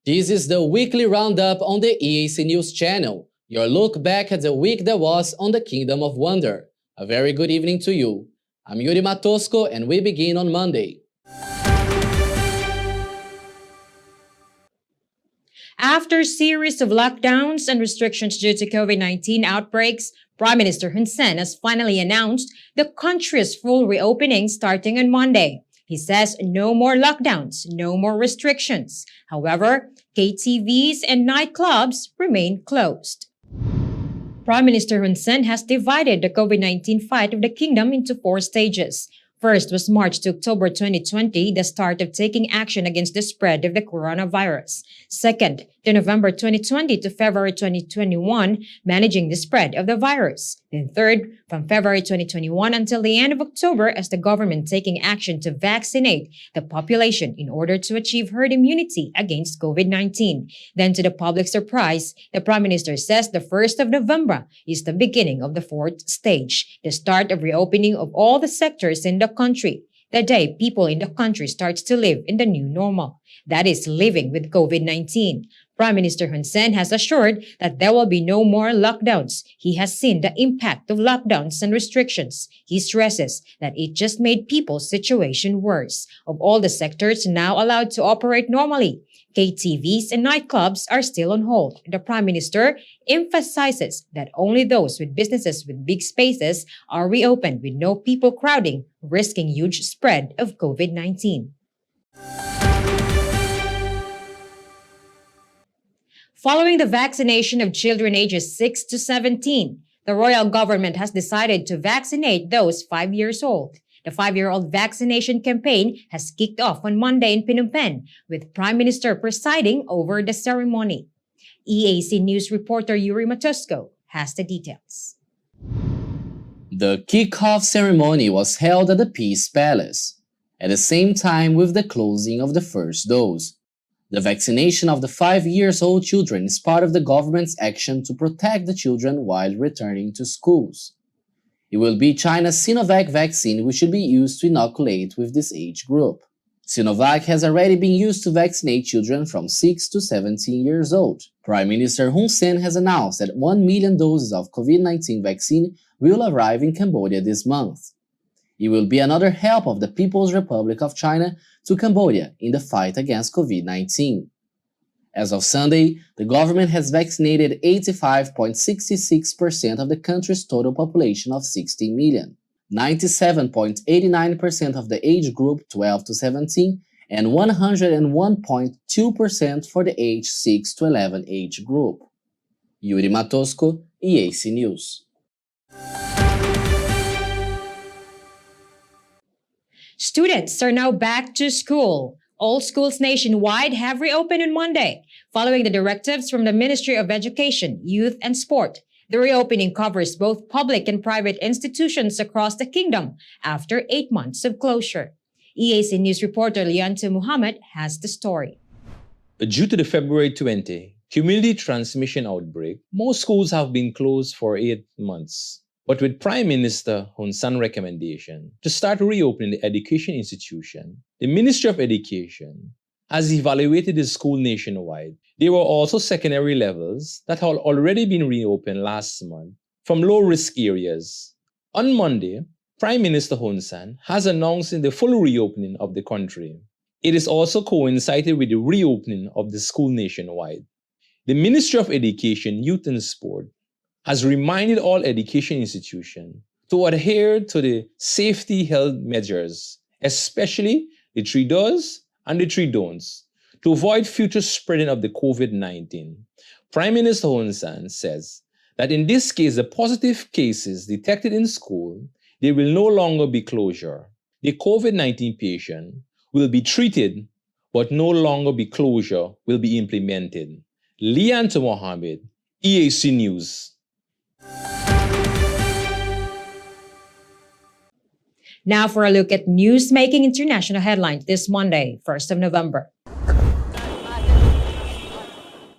This is the Weekly Roundup on the EAC News Channel, your look back at the week that was on the Kingdom of Wonder. A very good evening to you. I'm Yuri Matosco and we begin on Monday. After a series of lockdowns and restrictions due to COVID-19 outbreaks, Prime Minister Hun Sen has finally announced the country's full reopening starting on Monday. He says no more lockdowns, no more restrictions. However, KTVs and nightclubs remain closed. Prime Minister Hun Sen has divided the COVID-19 fight of the kingdom into 4 stages. First was March to October 2020, the start of taking action against the spread of the coronavirus. Second, to November 2020 to February 2021, managing the spread of the virus. Then third, from February 2021 until the end of October as the government taking action to vaccinate the population in order to achieve herd immunity against COVID-19. Then to the public surprise, the Prime Minister says the 1st of November is the beginning of the 4th stage, the start of reopening of all the sectors in the country. The day people in the country starts to live in the new normal. That is living with COVID-19. Prime Minister Hun Sen has assured that there will be no more lockdowns. He has seen the impact of lockdowns and restrictions. He stresses that it just made people's situation worse. Of all the sectors now allowed to operate normally, KTVs and nightclubs are still on hold. The Prime Minister emphasizes that only those with businesses with big spaces are reopened with no people crowding, risking huge spread of COVID-19. Following the vaccination of children ages 6 to 17, the royal government has decided to vaccinate those 5 years old. The 5-year-old vaccination campaign has kicked off on Monday in Phnom Penh, with Prime Minister presiding over the ceremony. EAC News reporter Yuri Matosco has the details. The kickoff ceremony was held at the Peace Palace, at the same time with the closing of the first dose. The vaccination of the 5-year-old children is part of the government's action to protect the children while returning to schools. It will be China's Sinovac vaccine which should be used to inoculate with this age group. Sinovac has already been used to vaccinate children from 6 to 17 years old. Prime Minister Hun Sen has announced that 1 million doses of COVID-19 vaccine will arrive in Cambodia this month. It will be another help of the People's Republic of China to Cambodia in the fight against COVID-19. As of Sunday, the government has vaccinated 85.66% of the country's total population of 16 million, 97.89% of the age group 12 to 17, and 101.2% for the age 6 to 11 age group. Yuri Matosco, EAC News. Students are now back to school. All schools nationwide have reopened on Monday, following the directives from the Ministry of Education, Youth and Sport. The reopening covers both public and private institutions across the kingdom after 8 months of closure. EAC News reporter Lianto Muhammad has the story. Due to the February 20 community transmission outbreak, most schools have been closed for 8 months. But with Prime Minister Hun Sen's recommendation to start reopening the education institution, the Ministry of Education has evaluated the school nationwide. There were also secondary levels that had already been reopened last month from low-risk areas. On Monday, Prime Minister Hun Sen has announced the full reopening of the country. It is also coincided with the reopening of the school nationwide. The Ministry of Education, Youth and Sport has reminded all education institutions to adhere to the safety health measures, especially the 3 does and the 3 don'ts, to avoid future spreading of the COVID-19. Prime Minister Hun Sen says that in this case, the positive cases detected in school, there will no longer be closure. The COVID-19 patient will be treated, but no longer be closure will be implemented. Lianto Mohammed, EAC News. Now for a look at news-making international headlines this Monday, 1st of November.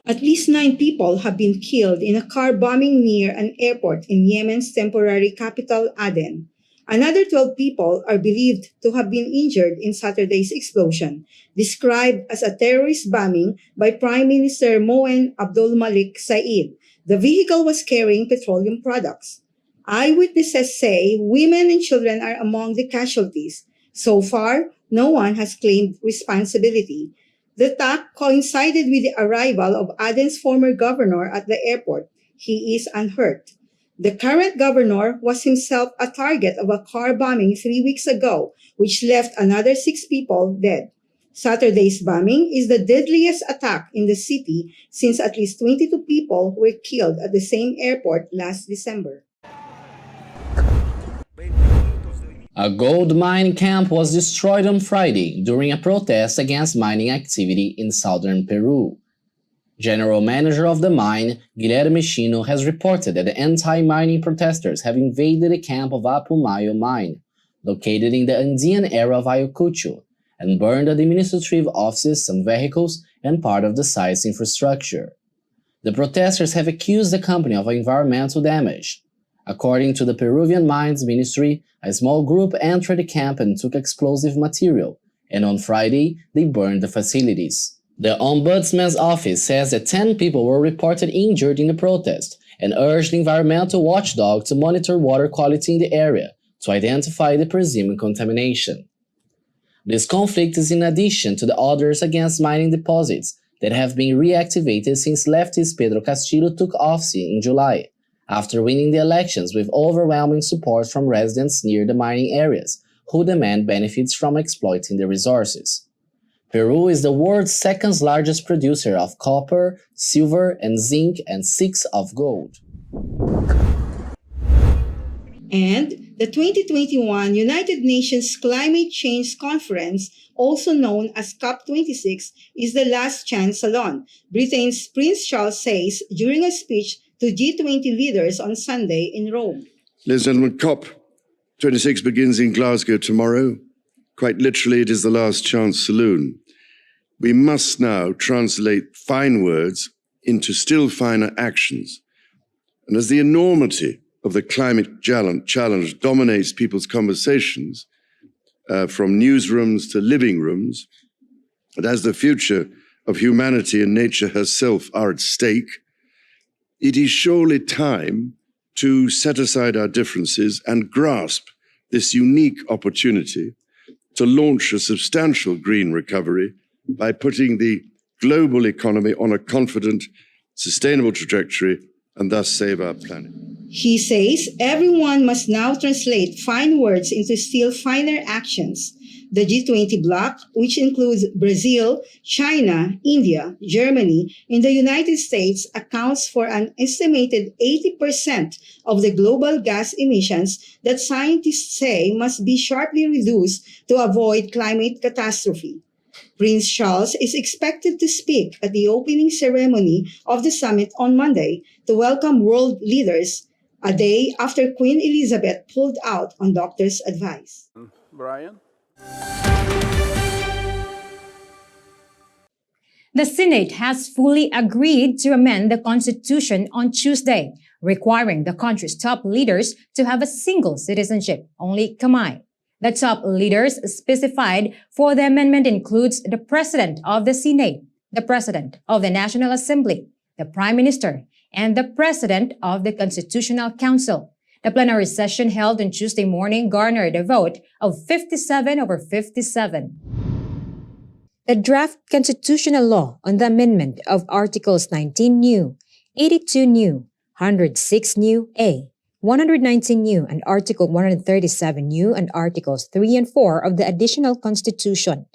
At least 9 people have been killed in a car bombing near an airport in Yemen's temporary capital, Aden. Another 12 people are believed to have been injured in Saturday's explosion, described as a terrorist bombing by Prime Minister Moen Abdul Malik Said. The vehicle was carrying petroleum products. Eyewitnesses say women and children are among the casualties. So far, no one has claimed responsibility. The attack coincided with the arrival of Aden's former governor at the airport. He is unhurt. The current governor was himself a target of a car bombing 3 weeks ago, which left another 6 people dead. Saturday's bombing is the deadliest attack in the city since at least 22 people were killed at the same airport last December. A gold mine camp was destroyed on Friday during a protest against mining activity in southern Peru. General manager of the mine, Guilherme Chino, has reported that the anti-mining protesters have invaded the camp of Apumayo mine, located in the Andean area of Ayacucho, and burned the administrative offices, some vehicles, and part of the site's infrastructure. The protesters have accused the company of environmental damage. According to the Peruvian Mines Ministry, a small group entered the camp and took explosive material, and on Friday, they burned the facilities. The Ombudsman's office says that 10 people were reported injured in the protest and urged the environmental watchdog to monitor water quality in the area to identify the presumed contamination. This conflict is in addition to the orders against mining deposits that have been reactivated since leftist Pedro Castillo took office in July, after winning the elections with overwhelming support from residents near the mining areas, who demand benefits from exploiting the resources. Peru is the world's second largest producer of copper, silver, and zinc, and 6th of gold. And the 2021 United Nations Climate Change Conference, also known as COP26, is the last chance salon, Britain's Prince Charles says during a speech to G20 leaders on Sunday in Rome. Ladies and gentlemen, COP26 begins in Glasgow tomorrow. Quite literally, it is the last chance saloon. We must now translate fine words into still finer actions. And as the enormity of the climate challenge dominates people's conversations, from newsrooms to living rooms, and as the future of humanity and nature herself are at stake, it is surely time to set aside our differences and grasp this unique opportunity to launch a substantial green recovery by putting the global economy on a confident, sustainable trajectory and thus save our planet. He says everyone must now translate fine words into still finer actions. The G20 bloc, which includes Brazil, China, India, Germany, and the United States, accounts for an estimated 80% of the global gas emissions that scientists say must be sharply reduced to avoid climate catastrophe. Prince Charles is expected to speak at the opening ceremony of the summit on Monday to welcome world leaders, a day after Queen Elizabeth pulled out on doctors' advice. Brian? The Senate has fully agreed to amend the Constitution on Tuesday, requiring the country's top leaders to have a single citizenship, only Khmer. The top leaders specified for the amendment includes the President of the Senate, the President of the National Assembly, the Prime Minister, and the President of the Constitutional Council. The plenary session held on Tuesday morning garnered a vote of 57 over 57. The draft constitutional law on the amendment of Articles 19 new, 82 new, 106 new A, 119 new, and Article 137 new, and Articles 3 and 4 of the Additional Constitution.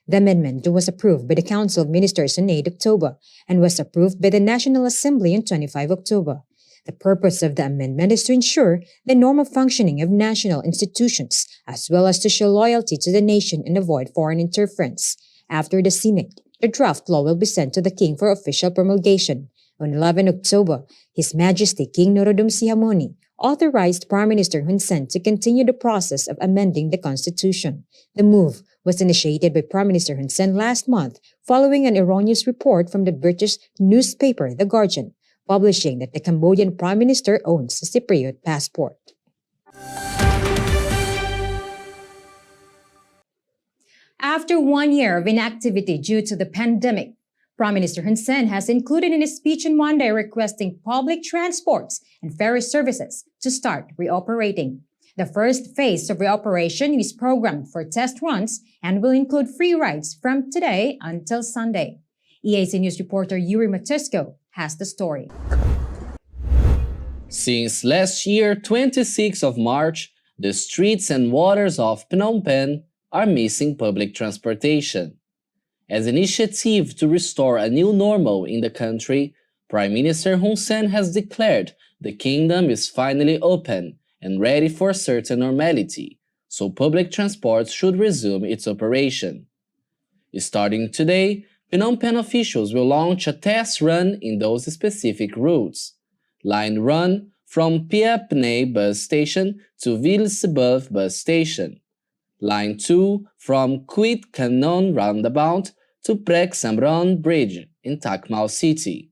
The amendment was approved by the Council of Ministers on 8 October and was approved by the National Assembly on 25 October. The purpose of the amendment is to ensure the normal functioning of national institutions, as well as to show loyalty to the nation and avoid foreign interference. After the Senate, the draft law will be sent to the King for official promulgation. On 11 October, His Majesty King Norodom Sihamoni authorized Prime Minister Hun Sen to continue the process of amending the Constitution. The move was initiated by Prime Minister Hun Sen last month following an erroneous report from the British newspaper The Guardian, publishing that the Cambodian Prime Minister owns a Cypriot passport. After 1 year of inactivity due to the pandemic, Prime Minister Hun Sen has included in his speech on Monday requesting public transports and ferry services to start reoperating. The first phase of reoperation is programmed for test runs and will include free rides from today until Sunday. EAC News reporter Yuri Matusko has the story. Since last year, 26th of March, the streets and waters of Phnom Penh are missing public transportation. As an initiative to restore a new normal in the country, Prime Minister Hun Sen has declared the kingdom is finally open and ready for a certain normality, so public transport should resume its operation. Starting today, Phnom Penh officials will launch a test run in those specific routes. Line run from Phia Pnei bus station to Ville Sebeuv bus station. Line 2 from Quit Canon roundabout to Prek Samron Bridge in Tak Mau City.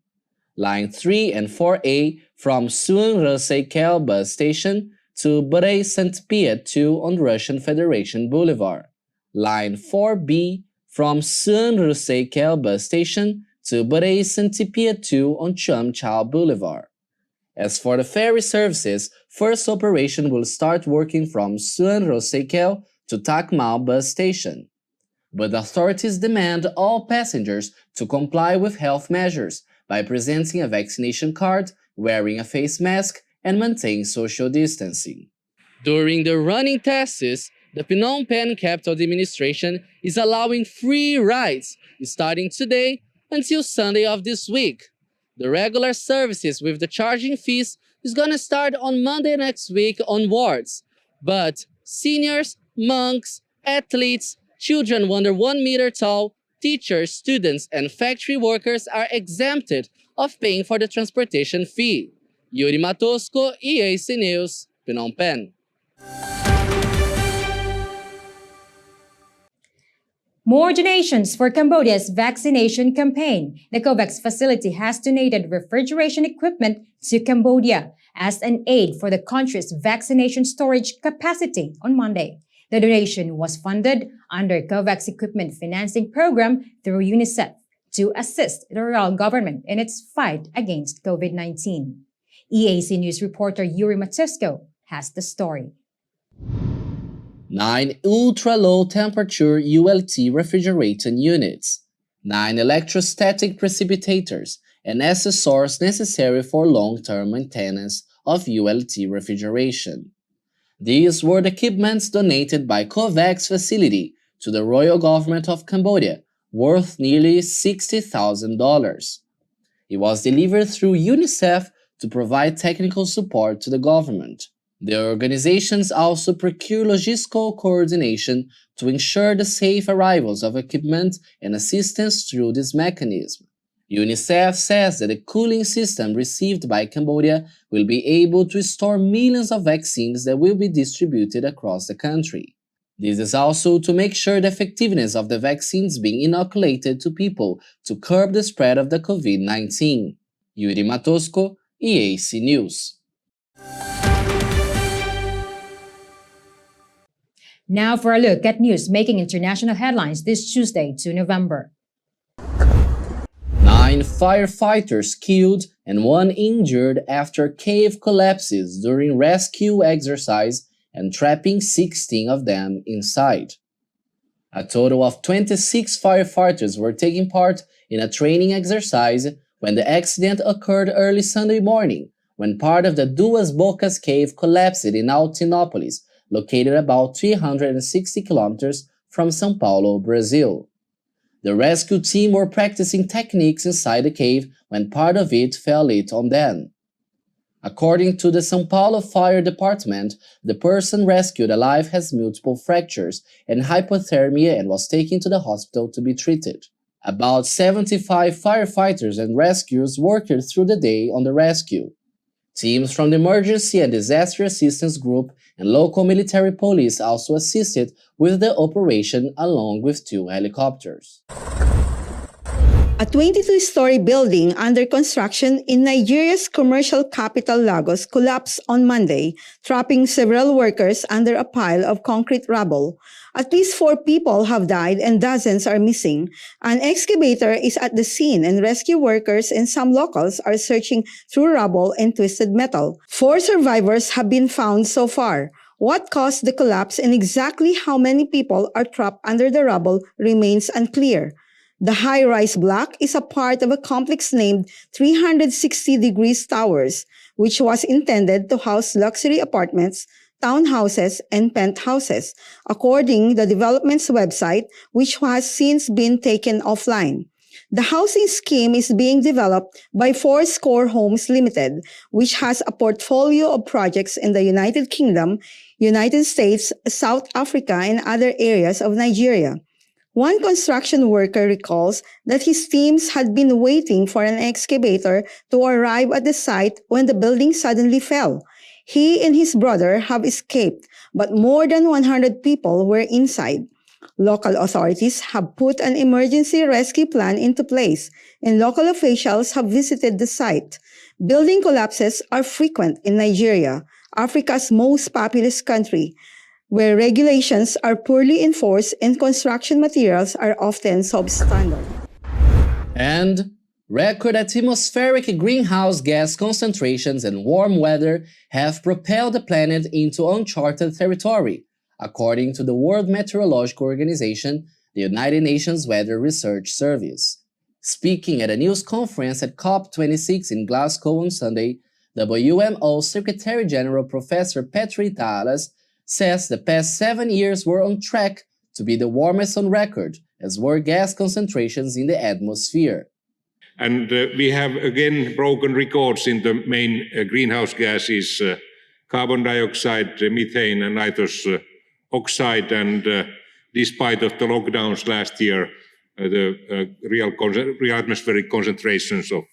Line 3 and 4A from Suan Rosaikel bus station to Bray St. Piet 2 on Russian Federation Boulevard. Line 4B from Suan Rosaikel bus station to Bray St. Piet 2 on Chum Chau Boulevard. As for the ferry services, first operation will start working from Suan Rosaikel to Tak Mau bus station. But authorities demand all passengers to comply with health measures by presenting a vaccination card, wearing a face mask, and maintaining social distancing. During the running tests, the Phnom Penh Capital Administration is allowing free rides starting today until Sunday of this week. The regular services with the charging fees is gonna start on Monday next week onwards. But seniors, monks, athletes, children under 1 meter tall, teachers, students, and factory workers are exempted of paying for the transportation fee. Yuri Matusko, EAC News, Phnom Penh. More donations for Cambodia's vaccination campaign. The COVAX facility has donated refrigeration equipment to Cambodia as an aid for the country's vaccination storage capacity on Monday. The donation was funded under COVAX Equipment Financing Program through UNICEF to assist the royal government in its fight against COVID-19. EAC News reporter Yuri Matusko has the story. 9 ultra-low temperature ULT refrigeration units, 9 electrostatic precipitators, and accessories necessary for long-term maintenance of ULT refrigeration. These were the equipments donated by COVAX facility to the royal government of Cambodia, worth nearly $60,000. It was delivered through UNICEF to provide technical support to the government. The organizations also procure logistical coordination to ensure the safe arrivals of equipment and assistance through this mechanism. UNICEF says that the cooling system received by Cambodia will be able to store millions of vaccines that will be distributed across the country. This is also to make sure the effectiveness of the vaccines being inoculated to people to curb the spread of the COVID-19. Yuri Matusko, EAC News. Now for a look at news making international headlines this Tuesday, 2 November. 9 firefighters killed and 1 injured after cave collapses during rescue exercise and trapping 16 of them inside. A total of 26 firefighters were taking part in a training exercise when the accident occurred early Sunday morning when part of the Duas Bocas cave collapsed in Altinópolis, located about 360 kilometers from São Paulo, Brazil. The rescue team were practicing techniques inside the cave when part of it fell it on them. According to the São Paulo Fire Department, the person rescued alive has multiple fractures and hypothermia and was taken to the hospital to be treated. About 75 firefighters and rescuers worked through the day on the rescue. Teams from the Emergency and Disaster Assistance Group and local military police also assisted with the operation along with 2 helicopters. A 22-story building under construction in Nigeria's commercial capital Lagos collapsed on Monday, trapping several workers under a pile of concrete rubble. At least 4 people have died and dozens are missing. An excavator is at the scene and rescue workers and some locals are searching through rubble and twisted metal. 4 survivors have been found so far. What caused the collapse and exactly how many people are trapped under the rubble remains unclear. The high-rise block is a part of a complex named 360 Degrees Towers, which was intended to house luxury apartments, townhouses, and penthouses, according to the development's website, which has since been taken offline. The housing scheme is being developed by Fourscore Homes Limited, which has a portfolio of projects in the United Kingdom, United States, South Africa, and other areas of Nigeria. One construction worker recalls that his teams had been waiting for an excavator to arrive at the site when the building suddenly fell. He and his brother have escaped, but more than 100 people were inside. Local authorities have put an emergency rescue plan into place, and local officials have visited the site. Building collapses are frequent in Nigeria, Africa's most populous country, where regulations are poorly enforced and construction materials are often substandard. And record atmospheric greenhouse gas concentrations and warm weather have propelled the planet into uncharted territory, according to the World Meteorological Organization, the United Nations Weather Research Service. Speaking at a news conference at COP26 in Glasgow on Sunday, WMO Secretary-General Professor Petri Talas says the past 7 years were on track to be the warmest on record, as were gas concentrations in the atmosphere. And we have again broken records in the main greenhouse gases, carbon dioxide, methane, and nitrous oxide. And despite of the lockdowns last year, the real atmospheric concentrations of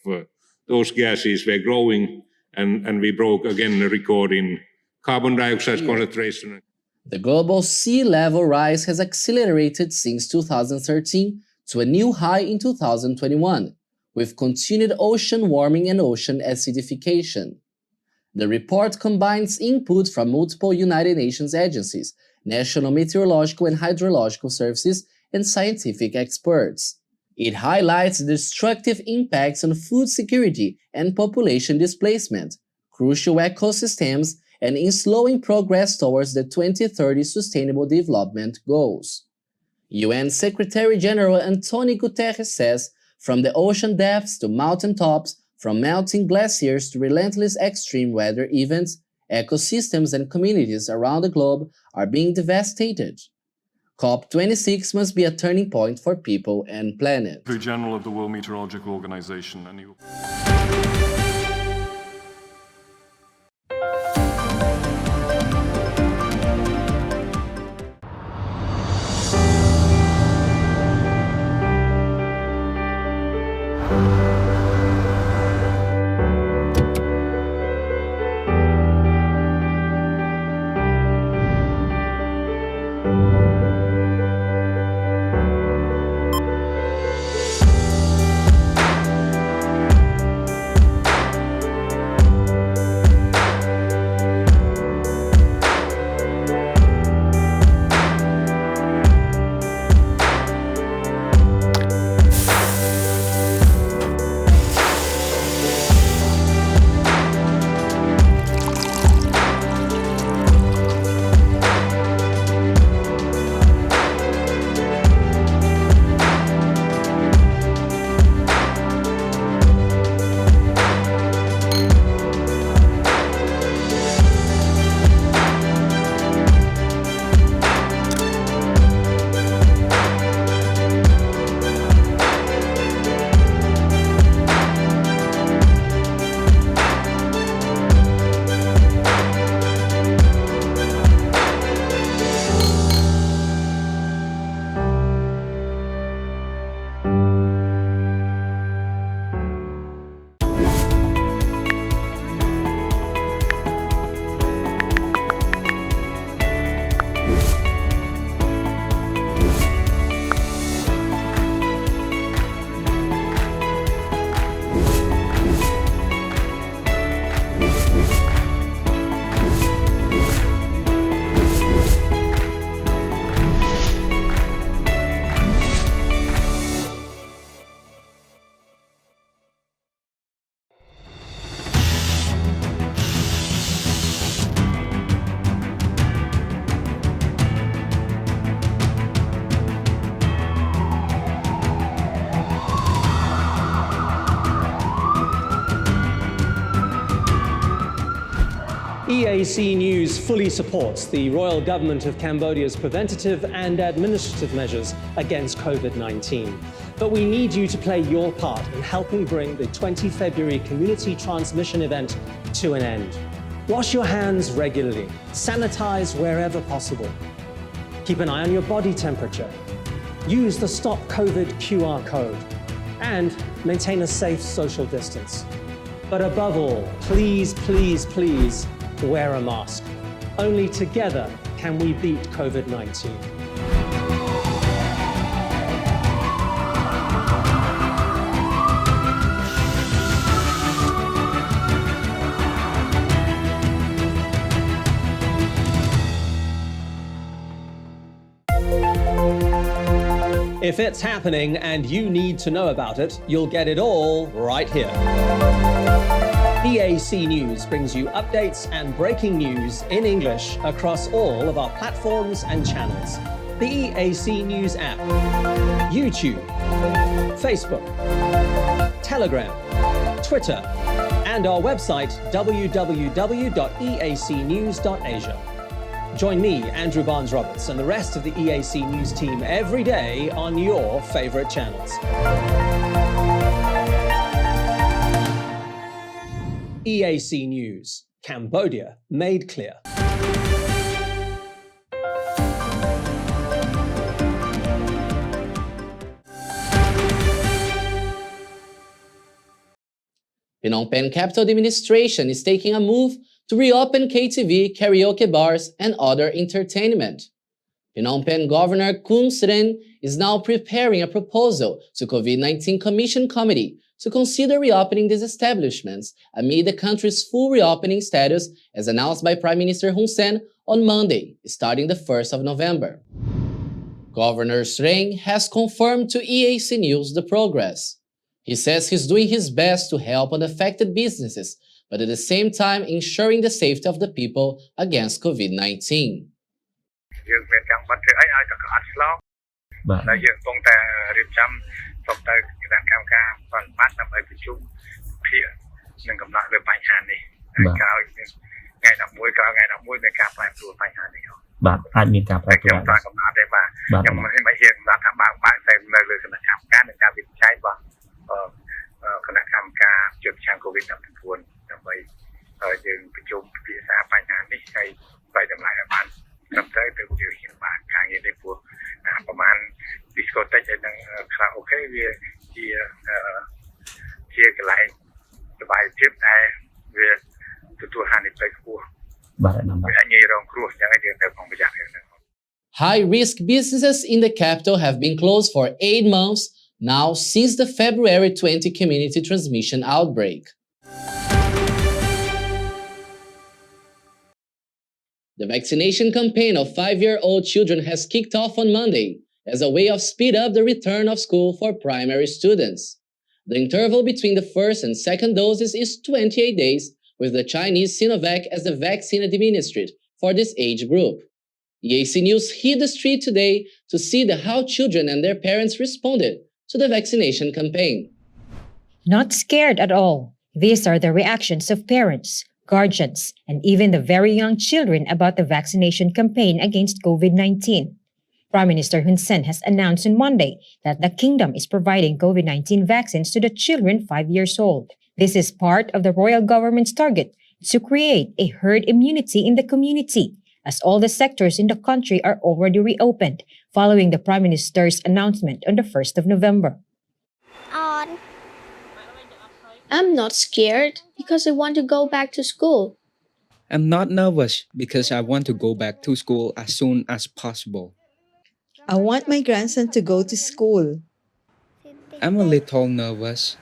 those gases were growing, and we broke again a record in carbon dioxide concentration. The global sea level rise has accelerated since 2013 to a new high in 2021, with continued ocean warming and ocean acidification. The report combines input from multiple United Nations agencies, national meteorological and hydrological services, and scientific experts. It highlights the destructive impacts on food security and population displacement, crucial ecosystems, and in slowing progress towards the 2030 Sustainable Development Goals. UN Secretary-General Antonio Guterres says, from the ocean depths to mountain tops, from melting glaciers to relentless extreme weather events, ecosystems and communities around the globe are being devastated. COP26 must be a turning point for people and planet. Secretary General of the World Meteorological Organization. EAC News fully supports the Royal Government of Cambodia's preventative and administrative measures against COVID-19. But we need you to play your part in helping bring the 20 February community transmission event to an end. Wash your hands regularly, sanitize wherever possible. Keep an eye on your body temperature. Use the Stop COVID QR code and maintain a safe social distance. But above all, please, please, please wear a mask. Only together can we beat COVID-19. If it's happening and you need to know about it, you'll get it all right here. EAC News brings you updates and breaking news in English across all of our platforms and channels. The EAC News app, YouTube, Facebook, Telegram, Twitter, and our website www.eacnews.asia. Join me, Andrew Barnes-Roberts, and the rest of the EAC News team every day on your favorite channels. EAC News, Cambodia made clear. Phnom Penh Capital Administration is taking a move to reopen KTV, karaoke bars, and other entertainment. Phnom Penh Governor Kun Sren is now preparing a proposal to COVID-19 Commission Committee to consider reopening these establishments amid the country's full reopening status as announced by Prime Minister Hun Sen on Monday, starting the 1st of November. Governor Sren has confirmed to EAC News the progress. He says he's doing his best to help unaffected businesses, but at the same time ensuring the safety of the people against COVID-19. យើងមានចង់បាត់ធ្វើអីឲ្យតែអត់ឆ្លងតែយើងកំពុងតែរៀបចំសូមទៅគណៈកម្មការបប្រតិបត្តិដើម្បីប្រជុំភាគនឹងកំណត់លើបញ្ហានេះហើយក្រោយថ្ងៃ11ក្រោយថ្ងៃ11មានការផ្លាស់ប្ដូរបញ្ហានេះបាទអាចមានការផ្លាស់ប្ដូរខ្ញុំកំណត់ទេបាទខ្ញុំមិនហ៊ានកំណត់ថាបើតែនៅលើគណៈកម្មការនៃការវិនិច្ឆ័យរបស់គណៈកម្មការជួបប្រឆាំង COVID-19 ដើម្បីយើងប្រជុំពិភាក្សាបញ្ហានេះហើយបែរតម្លៃឲ្យបានត្រឹមត្រូវទៅយើងហ៊ានបានការងារនេះព្រោះប្រហែល discotheque ហើយនឹង karaoke វាជាកន្លែងសบายភាពតែវាទទួលហានិភ័យខ្ពស់បាទវាងាយរងគ្រោះអញ្ចឹងយើងត្រូវប្រុងប្រយ័ត្ន High-risk businesses in the capital have been closed for 8 months now since the February 20 community transmission outbreak. The vaccination campaign of 5-year-old children has kicked off on Monday as a way of speed up the return of school for primary students. The interval between the first and second doses is 28 days, with the Chinese Sinovac as the vaccine administered for this age group. EAC News hit the street today to see how children and their parents responded to the vaccination campaign. Not scared at all. These are the reactions of parents, guardians, and even the very young children about the vaccination campaign against COVID-19. Prime Minister Hun Sen has announced on Monday that the kingdom is providing COVID-19 vaccines to the children 5 years old. This is part of the royal government's target to create a herd immunity in the community, as all the sectors in the country are already reopened following the Prime Minister's announcement on the 1st of November. I'm not scared because I want to go back to school. I'm not nervous because I want to go back to school as soon as possible. I want my grandson to go to school. I'm a little nervous.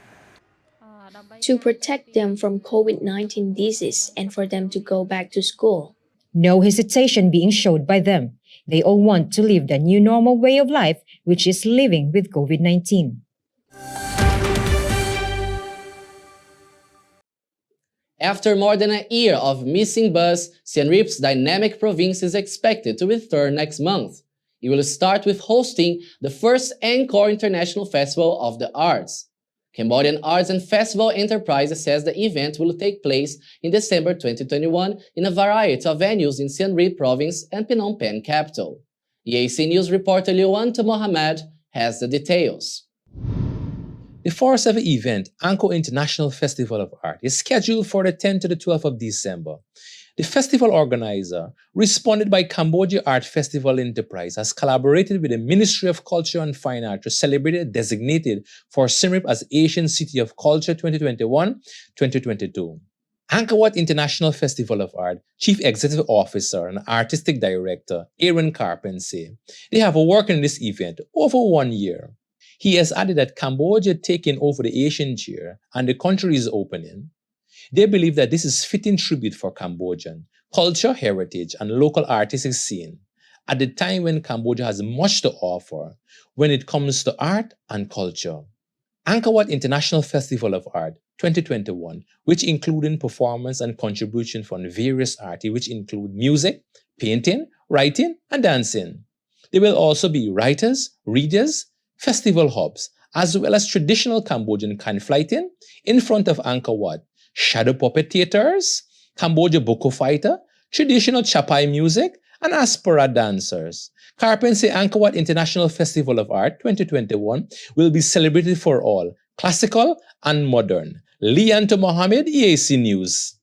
To protect them from COVID-19 disease and for them to go back to school. No hesitation being showed by them. They all want to live the new normal way of life, which is living with COVID-19. After more than a year of missing buzz, Siem Reap's dynamic province is expected to return next month. It will start with hosting the first Encore International Festival of the Arts. Cambodian Arts and Festival Enterprises says the event will take place in December 2021 in a variety of venues in Siem Reap Province and Phnom Penh capital. EAC News reporter Liwanto Mohammed has the details. The first-ever event, Angkor International Festival of Art, is scheduled for the 10th to the 12th of December. The festival organizer, responded by Cambodia Art Festival Enterprise, has collaborated with the Ministry of Culture and Fine Art to celebrate it designated for Siem Reap as Asian City of Culture 2021-2022. Angkor Wat International Festival of Art Chief Executive Officer and Artistic Director Aaron Carpen say they have worked on this event over 1 year. He has added that Cambodia taking over the Asian chair and the country is opening. They believe that this is fitting tribute for Cambodian culture, heritage, and local artistic scene at the time when Cambodia has much to offer when it comes to art and culture. Angkor Wat International Festival of Art 2021, which including performance and contribution from various artists, which include music, painting, writing, and dancing. There will also be writers, readers, festival hubs, as well as traditional Cambodian can fighting in front of Angkor Wat, shadow puppet theaters, Cambodia buko fighter, traditional chapai music, and aspara dancers. Carpen say Angkor Wat International Festival of Art 2021 will be celebrated for all, classical and modern. Liwanto Mohammed, EAC News.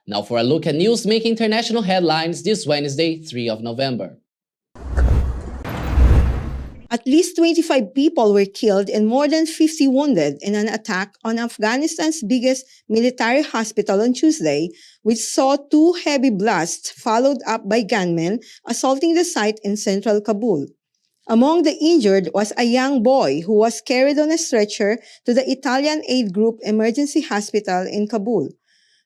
Now for a look at news making international headlines this Wednesday, 3 of November. At least 25 people were killed and more than 50 wounded in an attack on Afghanistan's biggest military hospital on Tuesday, which saw 2 heavy blasts followed up by gunmen assaulting the site in central Kabul. Among the injured was a young boy who was carried on a stretcher to the Italian aid group emergency hospital in Kabul.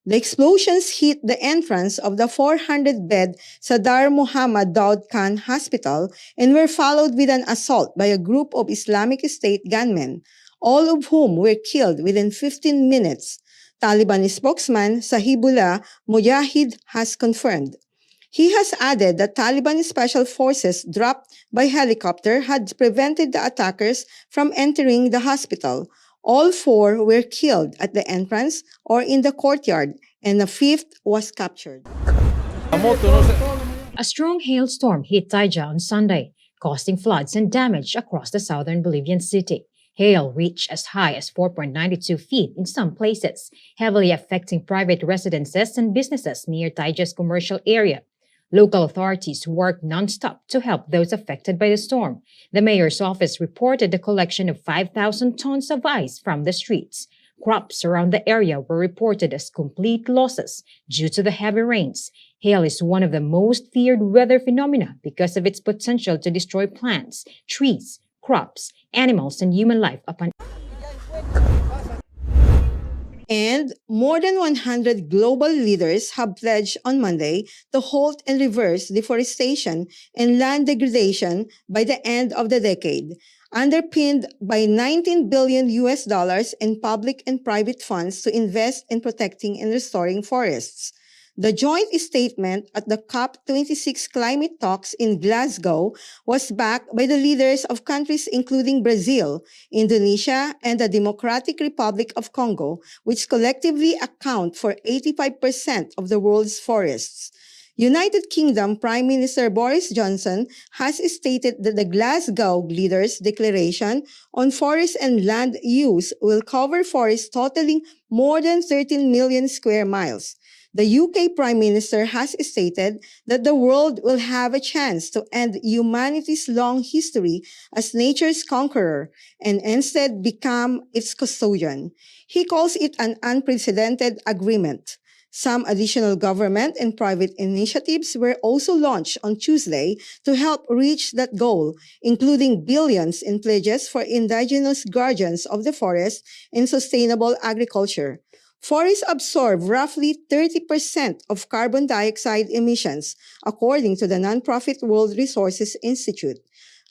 The explosions hit the entrance of the 400-bed Sadar Muhammad Daud Khan Hospital and were followed with an assault by a group of Islamic State gunmen, all of whom were killed within 15 minutes, Taliban spokesman Sahibullah Mujahid has confirmed. He has added that Taliban special forces dropped by helicopter had prevented the attackers from entering the hospital. All 4 were killed at the entrance or in the courtyard, and a 5th was captured. A strong hailstorm hit Taija on Sunday, causing floods and damage across the southern Bolivian city. Hail reached as high as 4.92 feet in some places, heavily affecting private residences and businesses near Taija's commercial area. Local authorities worked non-stop to help those affected by the storm. The mayor's office reported the collection of 5,000 tons of ice from the streets. Crops around the area were reported as complete losses due to the heavy rains. Hail is one of the most feared weather phenomena because of its potential to destroy plants, trees, crops, animals, and human life upon. And more than 100 global leaders have pledged on Monday to halt and reverse deforestation and land degradation by the end of the decade, underpinned by $19 billion in public and private funds to invest in protecting and restoring forests. The joint statement at the COP26 climate talks in Glasgow was backed by the leaders of countries including Brazil, Indonesia, and the Democratic Republic of Congo, which collectively account for 85% of the world's forests. United Kingdom Prime Minister Boris Johnson has stated that the Glasgow Leaders' Declaration on Forest and Land Use will cover forests totaling more than 13 million square miles. The UK Prime Minister has stated that the world will have a chance to end humanity's long history as nature's conqueror and instead become its custodian. He calls it an unprecedented agreement. Some additional government and private initiatives were also launched on Tuesday to help reach that goal, including billions in pledges for indigenous guardians of the forest and sustainable agriculture. Forests absorb roughly 30% of carbon dioxide emissions, according to the nonprofit World Resources Institute.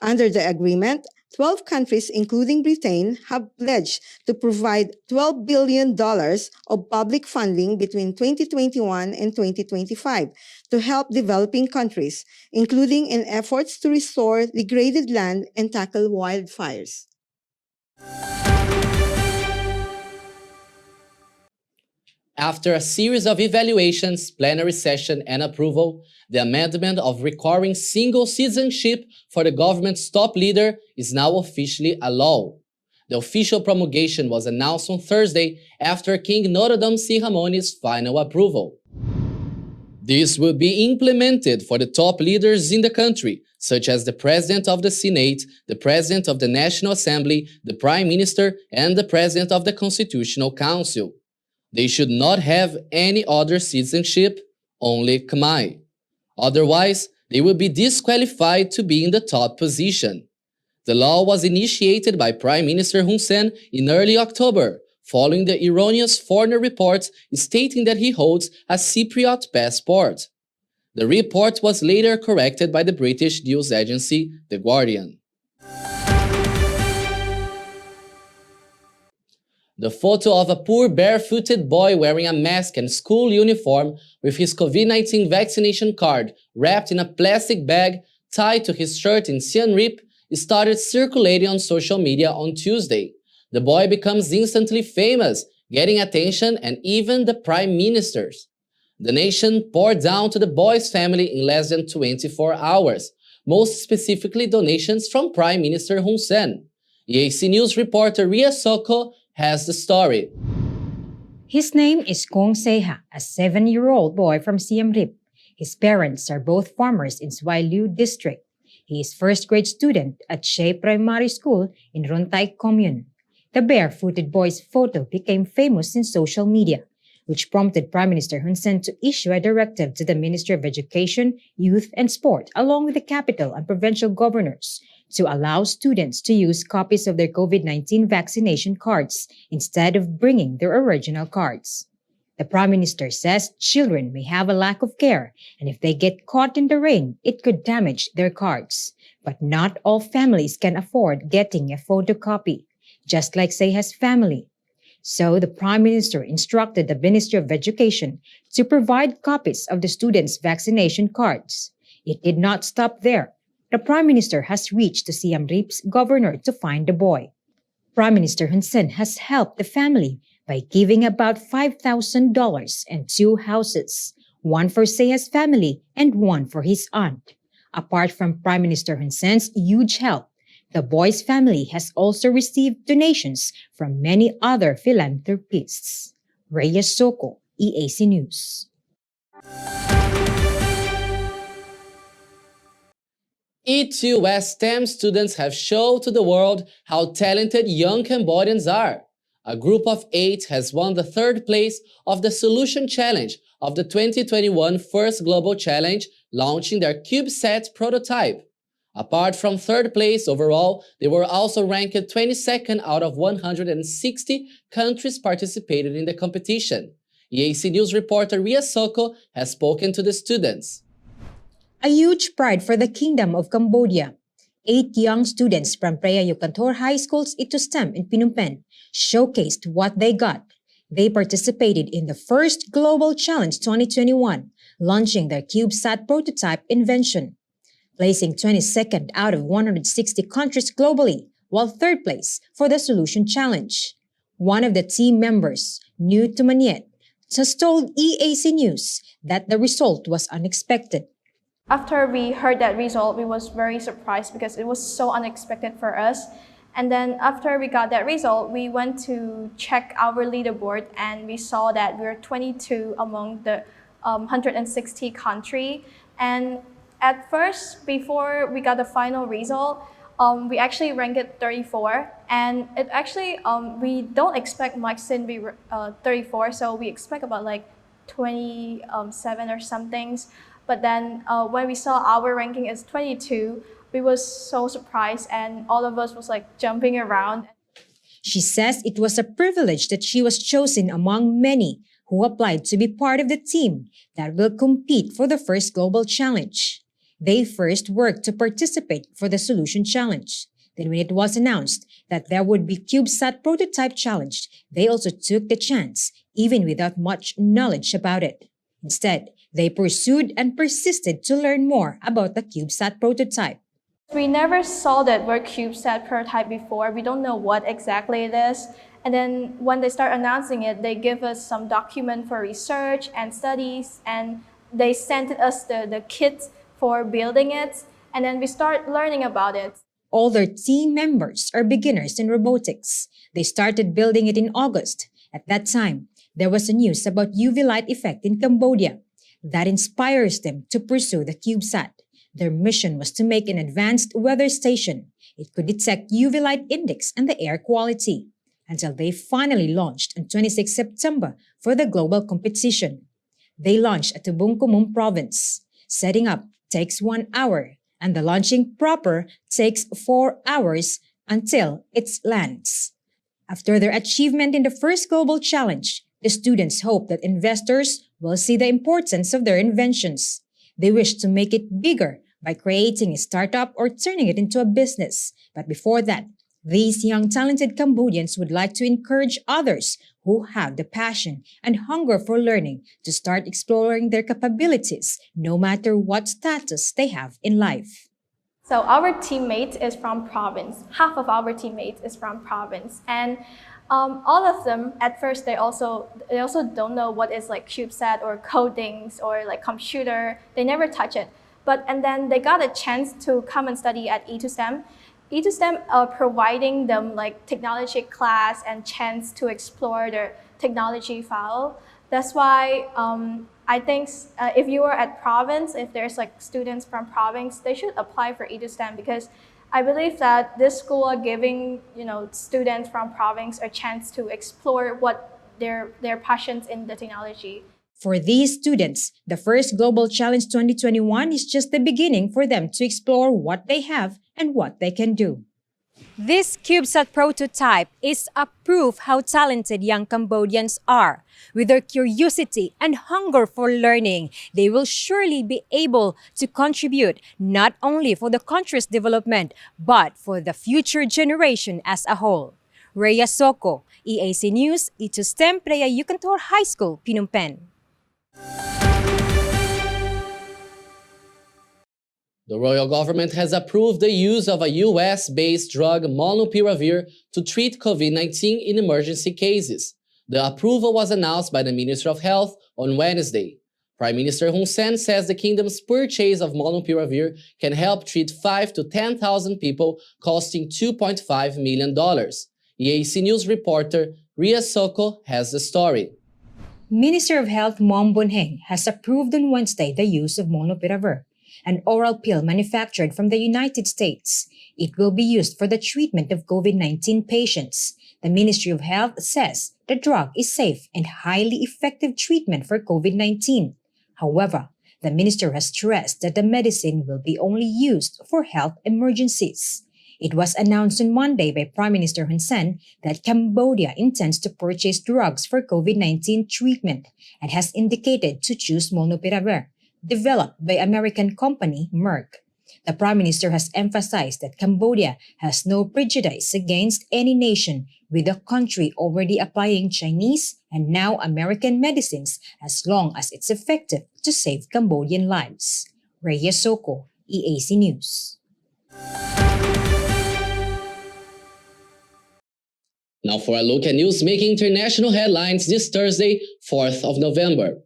Under the agreement, 12 countries, including Britain, have pledged to provide $12 billion of public funding between 2021 and 2025 to help developing countries, including in efforts to restore degraded land and tackle wildfires. After a series of evaluations, plenary session, and approval, the amendment of requiring single citizenship for the government's top leader is now officially a law. The official promulgation was announced on Thursday after King Norodom Sihamoni's final approval. This will be implemented for the top leaders in the country, such as the President of the Senate, the President of the National Assembly, the Prime Minister, and the President of the Constitutional Council. They should not have any other citizenship, only khmer. Otherwise, they will be disqualified to be in the top position. The law was initiated by Prime Minister Hun Sen in early October, following the erroneous foreigner reports stating that he holds a Cypriot passport. The report was later corrected by the British news agency The Guardian. The photo of a poor barefooted boy wearing a mask and school uniform with his COVID-19 vaccination card wrapped in a plastic bag tied to his shirt in Siem Reap started circulating on social media on Tuesday. The boy becomes instantly famous, getting attention and even the prime ministers. The nation poured down to the boy's family in less than 24 hours, most specifically donations from Prime Minister Hun Sen. EAC News reporter Ria Soko has the story. His name is Kong Seha, a 7-year-old boy from Siem Reap. His parents are both farmers in Suai Liu district. He is first-grade student at Shea Primary School in Rontai Commune. The barefooted boy's photo became famous in social media, which prompted Prime Minister Hun Sen to issue a directive to the Ministry of Education, Youth and Sport, along with the capital and provincial governors, to allow students to use copies of their COVID-19 vaccination cards instead of bringing their original cards. The Prime Minister says children may have a lack of care, and if they get caught in the rain, it could damage their cards. But not all families can afford getting a photocopy, just like Seha's family. So the Prime Minister instructed the Ministry of Education to provide copies of the students' vaccination cards. It did not stop there. The Prime Minister has reached to Siem Reap's governor to find the boy. Prime Minister Hun Sen has helped the family by giving about $5,000 and 2 houses, one for Seha's family and one for his aunt. Apart from Prime Minister Hun Sen's huge help, the boy's family has also received donations from many other philanthropists. Reyes Soko, EAC News. E2 STEM students have shown to the world how talented young Cambodians are. A group of 8 has won the 3rd place of the Solution Challenge of the 2021 First Global Challenge, launching their CubeSat prototype. Apart from 3rd place overall, they were also ranked 22nd out of 160 countries participated in the competition. EAC News reporter Ria Soko has spoken to the students. A huge pride for the Kingdom of Cambodia. 8 young students from Preah Yukantor High School's Itostem in Phnom Penh showcased what they got. They participated in the First Global Challenge 2021, launching their CubeSat prototype invention, placing 22nd out of 160 countries globally, while 3rd place for the Solution Challenge. One of the team members, New to Maniet, has told EAC News that the result was unexpected. After we heard that result, we was very surprised because it was so unexpected for us. And then after we got that result, we went to check our leaderboard and we saw that we were 22 among the 160 country. And at first, before we got the final result, we actually ranked 34. And it actually, we don't expect much since we were 34, so we expect about like 27 or something. But then when we saw our ranking is 22, we was so surprised and all of us was like jumping around. She says it was a privilege that she was chosen among many who applied to be part of the team that will compete for the First Global Challenge. They first worked to participate for the Solution Challenge. Then when it was announced that there would be CubeSat prototype challenge, they also took the chance, even without much knowledge about it. Instead, they pursued and persisted to learn more about the CubeSat prototype. We never saw that word CubeSat prototype before. We don't know what exactly it is. And then when they start announcing it, they give us some document for research and studies, and they sent us the kit for building it, and then we start learning about it. All their team members are beginners in robotics. They started building it in August. At that time, there was a news about UV light effect in Cambodia. That inspires them to pursue the CubeSat. Their mission was to make an advanced weather station. It could detect UV light index and the air quality, until they finally launched on 26 September for the global competition. They launched at Tubong-Kumum province. Setting up takes 1 hour, and the launching proper takes 4 hours until it lands. After their achievement in the first global challenge, the students hope that investors will see the importance of their inventions. They wish to make it bigger by creating a startup or turning it into a business. But before that, these young talented Cambodians would like to encourage others who have the passion and hunger for learning to start exploring their capabilities, no matter what status they have in life. So our teammate is from province. Half of our teammates is from province, and all of them at first they also don't know what is like CubeSat or codings or like computer. They never touch it. And then they got a chance to come and study at E2STEM. E2STEM are providing them like technology class and chance to explore their technology file. That's why I think if you are at province, if there's like students from province, they should apply for E2STEM, because I believe that this school are giving students from province a chance to explore what their passions in the technology. For these students, the first Global Challenge 2021 is just the beginning for them to explore what they have and what they can do. This CubeSat prototype is a proof how talented young Cambodians are. With their curiosity and hunger for learning, they will surely be able to contribute not only for the country's development, but for the future generation as a whole. Rhea Soko, EAC News, E2STEM, Preah Yukantor High School, Phnom Penh. The royal government has approved the use of a US-based drug molnupiravir to treat COVID-19 in emergency cases. The approval was announced by the Ministry of Health on Wednesday. Prime Minister Hun Sen says the kingdom's purchase of molnupiravir can help treat 5,000 to 10,000 people, costing $2.5 million. EAC News reporter Rhea Soko has the story. Minister of Health Mom Bonheng has approved on Wednesday the use of molnupiravir, an oral pill manufactured from the United States. It will be used for the treatment of COVID-19 patients. The Ministry of Health says the drug is safe and highly effective treatment for COVID-19. However, the minister has stressed that the medicine will be only used for health emergencies. It was announced on Monday by Prime Minister Hun Sen that Cambodia intends to purchase drugs for COVID-19 treatment and has indicated to choose molnupiravir, developed by American company Merck. The Prime Minister has emphasized that Cambodia has no prejudice against any nation, with the country already applying Chinese and now American medicines as long as it's effective to save Cambodian lives. Rhea Soko, EAC News. Now for a look at news making international headlines this Thursday, 4th of November.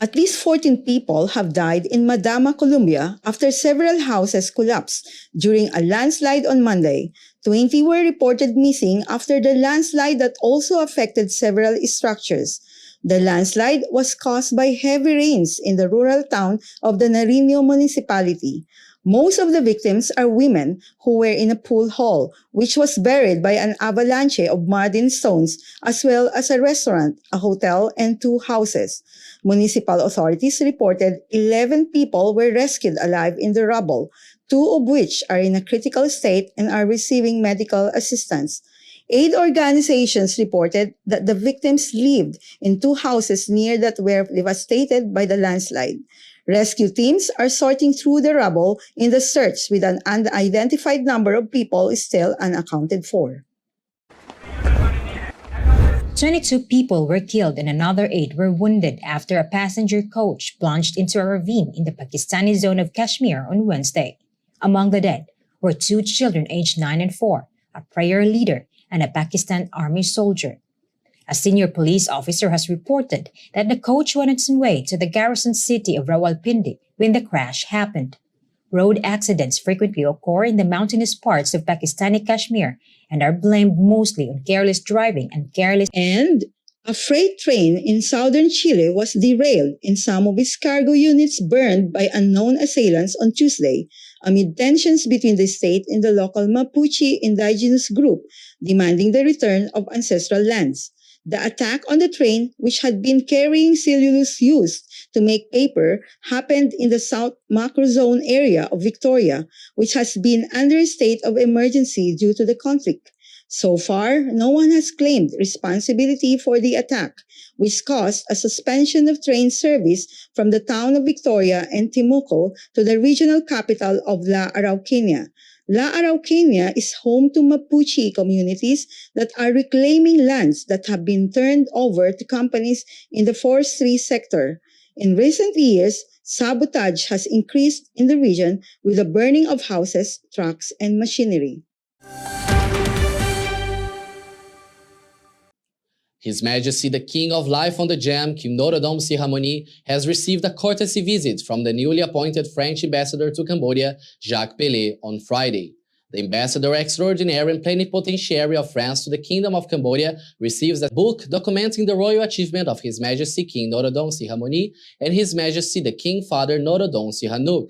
At least 14 people have died in Madama, Colombia after several houses collapsed during a landslide on Monday. 20 were reported missing after the landslide that also affected several structures. The landslide was caused by heavy rains in the rural town of the Nariño municipality. Most of the victims are women who were in a pool hall, which was buried by an avalanche of mud and stones, as well as a restaurant, a hotel, and 2 houses. Municipal authorities reported 11 people were rescued alive in the rubble, 2 of which are in a critical state and are receiving medical assistance. Aid organizations reported that the victims lived in 2 houses near that were devastated by the landslide. Rescue teams are sorting through the rubble in the search, with an unidentified number of people still unaccounted for. 22 people were killed and another 8 were wounded after a passenger coach plunged into a ravine in the Pakistani zone of Kashmir on Wednesday. Among the dead were 2 children aged 9 and 4, a prayer leader, and a Pakistan Army soldier. A senior police officer has reported that the coach was on its way to the garrison city of Rawalpindi when the crash happened. Road accidents frequently occur in the mountainous parts of Pakistani Kashmir and are blamed mostly on careless driving and careless. And a freight train in southern Chile was derailed and some of its cargo units burned by unknown assailants on Tuesday, amid tensions between the state and the local Mapuche indigenous group demanding the return of ancestral lands. The attack on the train, which had been carrying cellulose used to make paper, happened in the South Macrozone area of Victoria, which has been under a state of emergency due to the conflict. So far, no one has claimed responsibility for the attack, which caused a suspension of train service from the town of Victoria and Temuco to the regional capital of La Araucanía. La Araucanía is home to Mapuche communities that are reclaiming lands that have been turned over to companies in the forestry sector. In recent years, sabotage has increased in the region with the burning of houses, trucks, and machinery. His Majesty the King of Life on the Jam, King Norodom Sihamoni, has received a courtesy visit from the newly appointed French ambassador to Cambodia, Jacques Pelé, on Friday. The ambassador extraordinary and plenipotentiary of France to the Kingdom of Cambodia receives a book documenting the royal achievement of His Majesty King Norodom Sihamoni and His Majesty the King Father Norodom Sihanouk.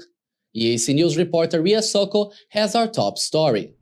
EAC News reporter Ria Soko has our top story.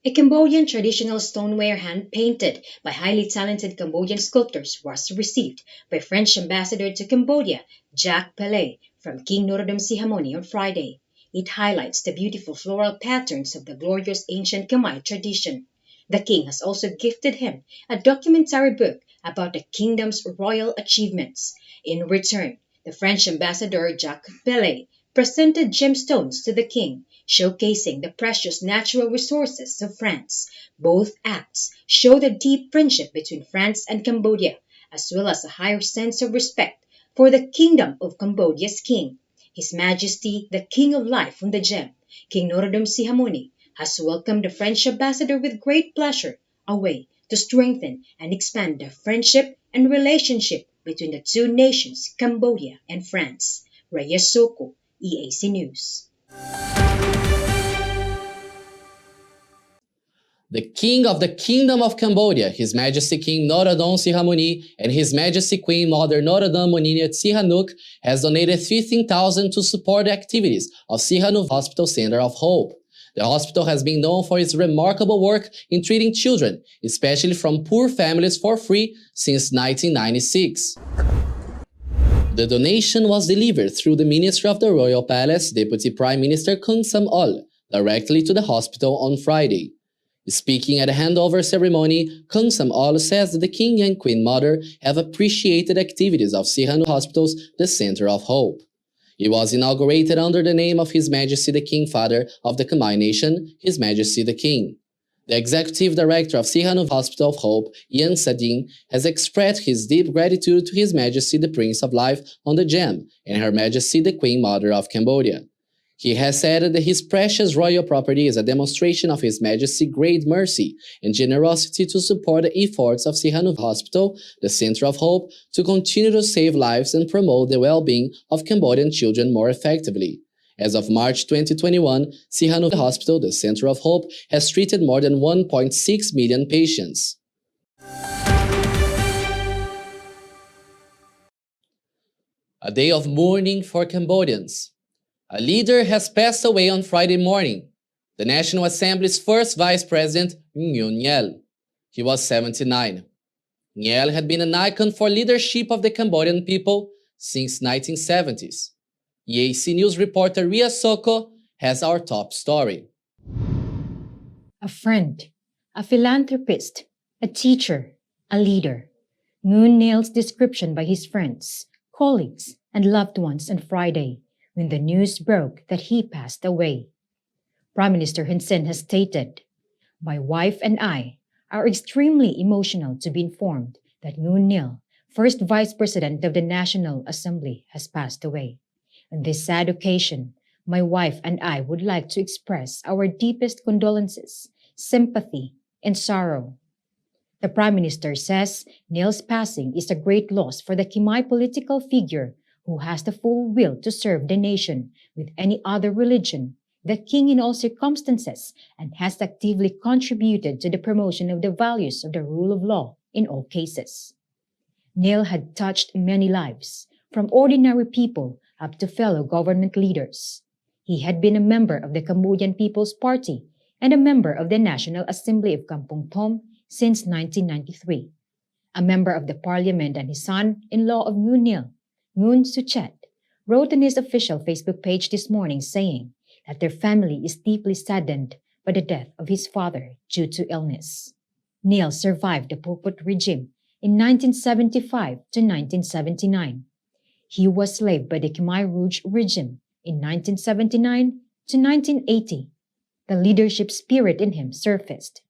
A Cambodian traditional stoneware hand-painted by highly talented Cambodian sculptors was received by French ambassador to Cambodia, Jacques Pelé, from King Norodom Sihamoni on Friday. It highlights the beautiful floral patterns of the glorious ancient Khmer tradition. The king has also gifted him a documentary book about the kingdom's royal achievements. In return, the French ambassador Jacques Pelé presented gemstones to the king, showcasing the precious natural resources of France. Both acts show the deep friendship between France and Cambodia, as well as a higher sense of respect for the Kingdom of Cambodia's king. His Majesty, the King of Life on the Gem, King Norodom Sihamoni, has welcomed the French ambassador with great pleasure, a way to strengthen and expand the friendship and relationship between the two nations, Cambodia and France. Reyes Soko, EAC News. The King of the Kingdom of Cambodia, His Majesty King Norodom Sihamoni, and His Majesty Queen Mother Norodom Moniniat Sihanouk has donated $15,000 to support the activities of Sihanouk Hospital Center of Hope. The hospital has been known for its remarkable work in treating children, especially from poor families, for free since 1996. The donation was delivered through the Ministry of the Royal Palace Deputy Prime Minister Kung Sam Ol directly to the hospital on Friday. Speaking at a handover ceremony, Kung Sam Ol says that the King and Queen Mother have appreciated activities of Sihanouk Hospital's The Center of Hope. It was inaugurated under the name of His Majesty the King Father of the Khmer Nation, His Majesty the King. The Executive Director of Sihanouk Hospital of Hope, Ian Sadin, has expressed his deep gratitude to His Majesty the Prince of Life on the Gem and Her Majesty the Queen Mother of Cambodia. He has said that his precious royal property is a demonstration of His Majesty's great mercy and generosity to support the efforts of Sihanouk Hospital, the Center of Hope, to continue to save lives and promote the well-being of Cambodian children more effectively. As of March 2021, Sihanouk Hospital, the Center of Hope, has treated more than 1.6 million patients. A day of mourning for Cambodians. A leader has passed away on Friday morning, the National Assembly's first Vice President, Nguyen Nhiel. He was 79. Nhiel had been an icon for leadership of the Cambodian people since 1970s. EAC News reporter Ria Soko has our top story. A friend, a philanthropist, a teacher, a leader. Nguyen Nhiel's description by his friends, colleagues, and loved ones on Friday, when the news broke that he passed away. Prime Minister Hun Sen has stated, "My wife and I are extremely emotional to be informed that Nguyen Nhiel, first Vice President of the National Assembly, has passed away. On this sad occasion, my wife and I would like to express our deepest condolences, sympathy, and sorrow." The Prime Minister says Nhiel's passing is a great loss for the Khmer political figure who has the full will to serve the nation with any other religion, the king in all circumstances, and has actively contributed to the promotion of the values of the rule of law in all cases. Nhiel had touched many lives, from ordinary people up to fellow government leaders. He had been a member of the Cambodian People's Party and a member of the National Assembly of Kampong Thom since 1993. A member of the parliament and his son-in-law of Nguyen Nhiel, Nguyen Suchet, wrote on his official Facebook page this morning saying that their family is deeply saddened by the death of his father due to illness. Nhiel survived the Pol Pot regime in 1975 to 1979. He was slaved by the Khmer Rouge regime in 1979 to 1980. The leadership spirit in him surfaced.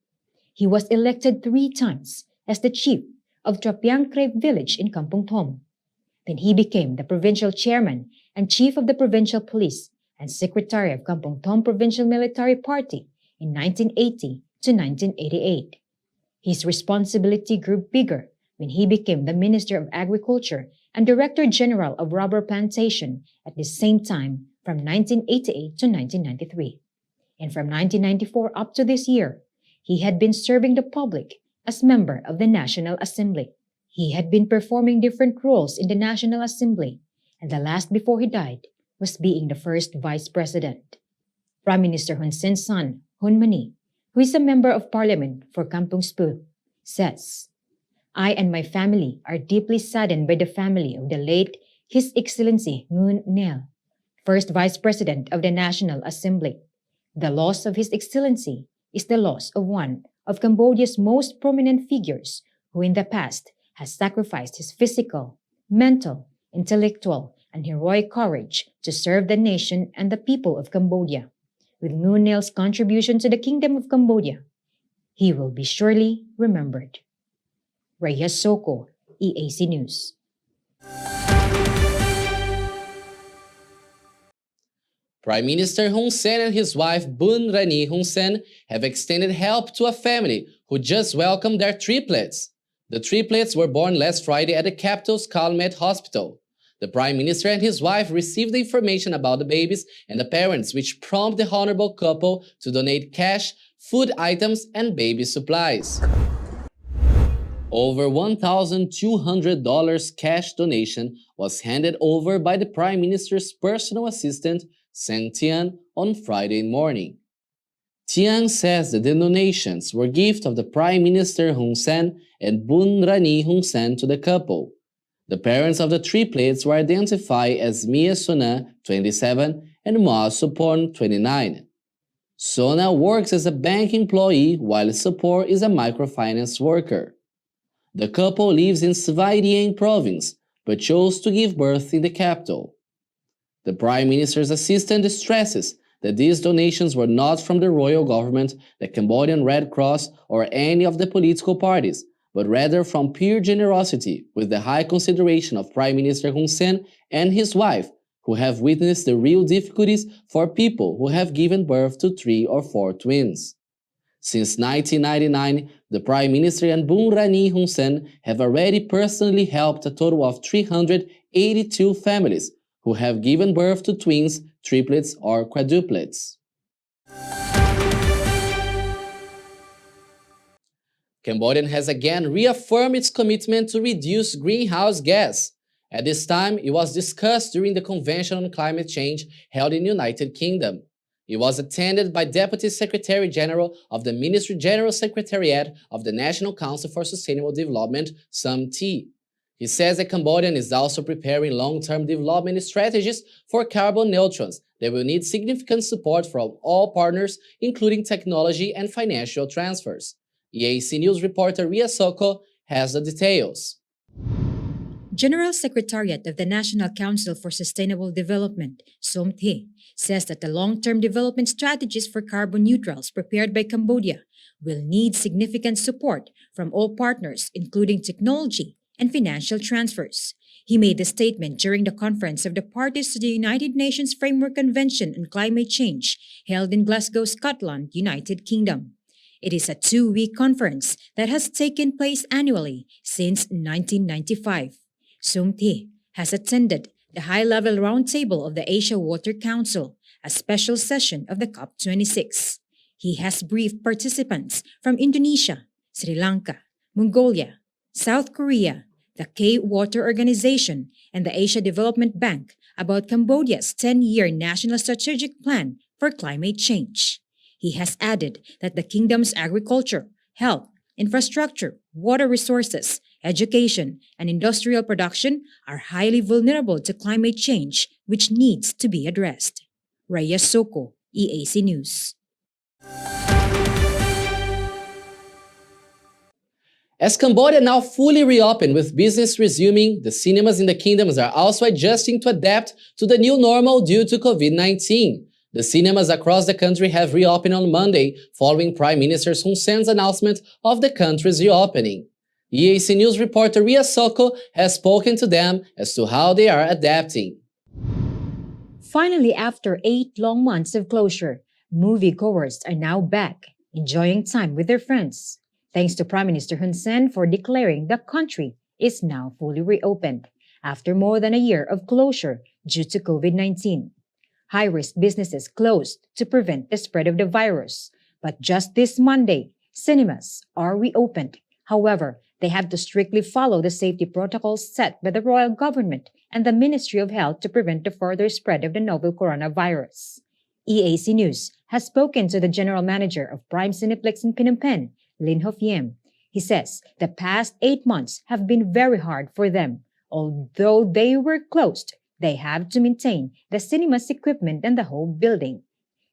He was elected 3 times as the chief of Trapiang Kreb village in Kampong Thom. Then he became the provincial chairman and chief of the provincial police and secretary of Kampong Thom Provincial Military Party in 1980 to 1988. His responsibility grew bigger when he became the Minister of Agriculture and Director General of Rubber Plantation at the same time from 1988 to 1993. And from 1994 up to this year, he had been serving the public as member of the National Assembly. He had been performing different roles in the National Assembly, and the last before he died was being the first Vice President. Prime Minister Hun Sen's son, Hun Mani, who is a member of parliament for Kampong Spu, says, "I and my family are deeply saddened by the family of the late His Excellency Nguyen Nhiel, first Vice President of the National Assembly. The loss of His Excellency is the loss of one of Cambodia's most prominent figures who in the past has sacrificed his physical, mental, intellectual, and heroic courage to serve the nation and the people of Cambodia. With Nguyen Nhiel's contribution to the Kingdom of Cambodia, he will be surely remembered." Rhea Soko, EAC News. Prime Minister Hun Sen and his wife Bun Rani Hun Sen have extended help to a family who just welcomed their triplets. The triplets were born last Friday at the capital's Calmet Hospital. The Prime Minister and his wife received the information about the babies and the parents, which prompted the honorable couple to donate cash, food items, and baby supplies. Over $1,200 cash donation was handed over by the Prime Minister's personal assistant, Sang Tian, on Friday morning. Tian says that the donations were gifts of the Prime Minister Hun Sen and Bun Rani Hun Sen to the couple. The parents of the triplets were identified as Mia Sona, 27, and Ma Supon, 29. Sona works as a bank employee while Supor is a microfinance worker. The couple lives in Svay Rieng province, but chose to give birth in the capital. The Prime Minister's assistant stresses that these donations were not from the royal government, the Cambodian Red Cross, or any of the political parties, but rather from pure generosity with the high consideration of Prime Minister Hun Sen and his wife, who have witnessed the real difficulties for people who have given birth to 3 or 4 twins. Since 1999, the Prime Minister and Bun Rani Hun Sen have already personally helped a total of 382 families who have given birth to twins, triplets, or quadruplets. Cambodia has again reaffirmed its commitment to reduce greenhouse gas. At this time, it was discussed during the Convention on Climate Change held in the United Kingdom. It was attended by Deputy Secretary General of the Ministry General Secretariat of the National Council for Sustainable Development, SUMT. He says that Cambodia is also preparing long-term development strategies for carbon neutrals that will need significant support from all partners, including technology and financial transfers. EAC News reporter Ria Soko has the details. General Secretariat of the National Council for Sustainable Development, SUMT, says that the long-term development strategies for carbon neutrals prepared by Cambodia will need significant support from all partners, including technology and financial transfers. He made the statement during the conference of the parties to the United Nations Framework Convention on Climate Change held in Glasgow, Scotland, United Kingdom. It is a 2-week conference that has taken place annually since 1995. SUMT has attended the high-level roundtable of the Asia Water Council, a special session of the COP26. He has briefed participants from Indonesia, Sri Lanka, Mongolia, South Korea, the K-Water Organization, and the Asia Development Bank about Cambodia's 10-year National Strategic Plan for Climate Change. He has added that the kingdom's agriculture, health, infrastructure, water resources, education, and industrial production are highly vulnerable to climate change, which needs to be addressed. Raya Soko, EAC News. As Cambodia now fully reopened with business resuming, the cinemas in the kingdoms are also adjusting to adapt to the new normal due to COVID-19. The cinemas across the country have reopened on Monday following Prime Minister Hun Sen's announcement of the country's reopening. EAC News reporter Ria Soko has spoken to them as to how they are adapting. Finally, after 8 long months of closure, moviegoers are now back, enjoying time with their friends. Thanks to Prime Minister Hun Sen for declaring the country is now fully reopened after more than a year of closure due to COVID-19. High-risk businesses closed to prevent the spread of the virus. But just this Monday, cinemas are reopened. However, they have to strictly follow the safety protocols set by the royal government and the Ministry of Health to prevent the further spread of the novel coronavirus. EAC News has spoken to the general manager of Prime Cineplex in Phnom Penh, Lin Ho Phiem. He says the past 8 months have been very hard for them. Although they were closed, they have to maintain the cinema's equipment and the whole building.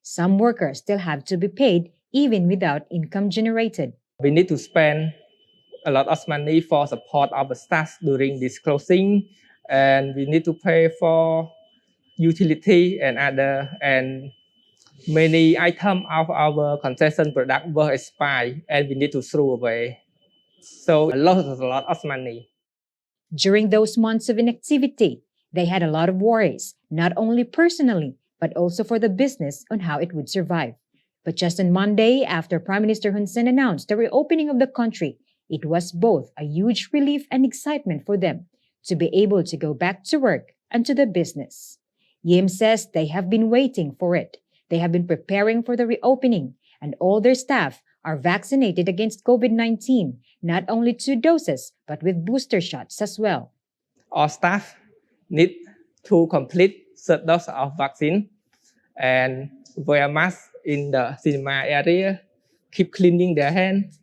Some workers still have to be paid even without income generated. We need to spend a lot of money for support our staff during this closing, and we need to pay for utility and other, and many items of our concession product were expired and we need to throw away. So a lot of money. During those months of inactivity, they had a lot of worries, not only personally, but also for the business on how it would survive. But just on Monday, after Prime Minister Hun Sen announced the reopening of the country, it was both a huge relief and excitement for them to be able to go back to work and to the business. Yim says they have been waiting for it. They have been preparing for the reopening, and all their staff are vaccinated against COVID-19, not only 2 doses, but with booster shots as well. Our staff need to complete 3 doses of vaccine and wear masks in the cinema area, keep cleaning their hands.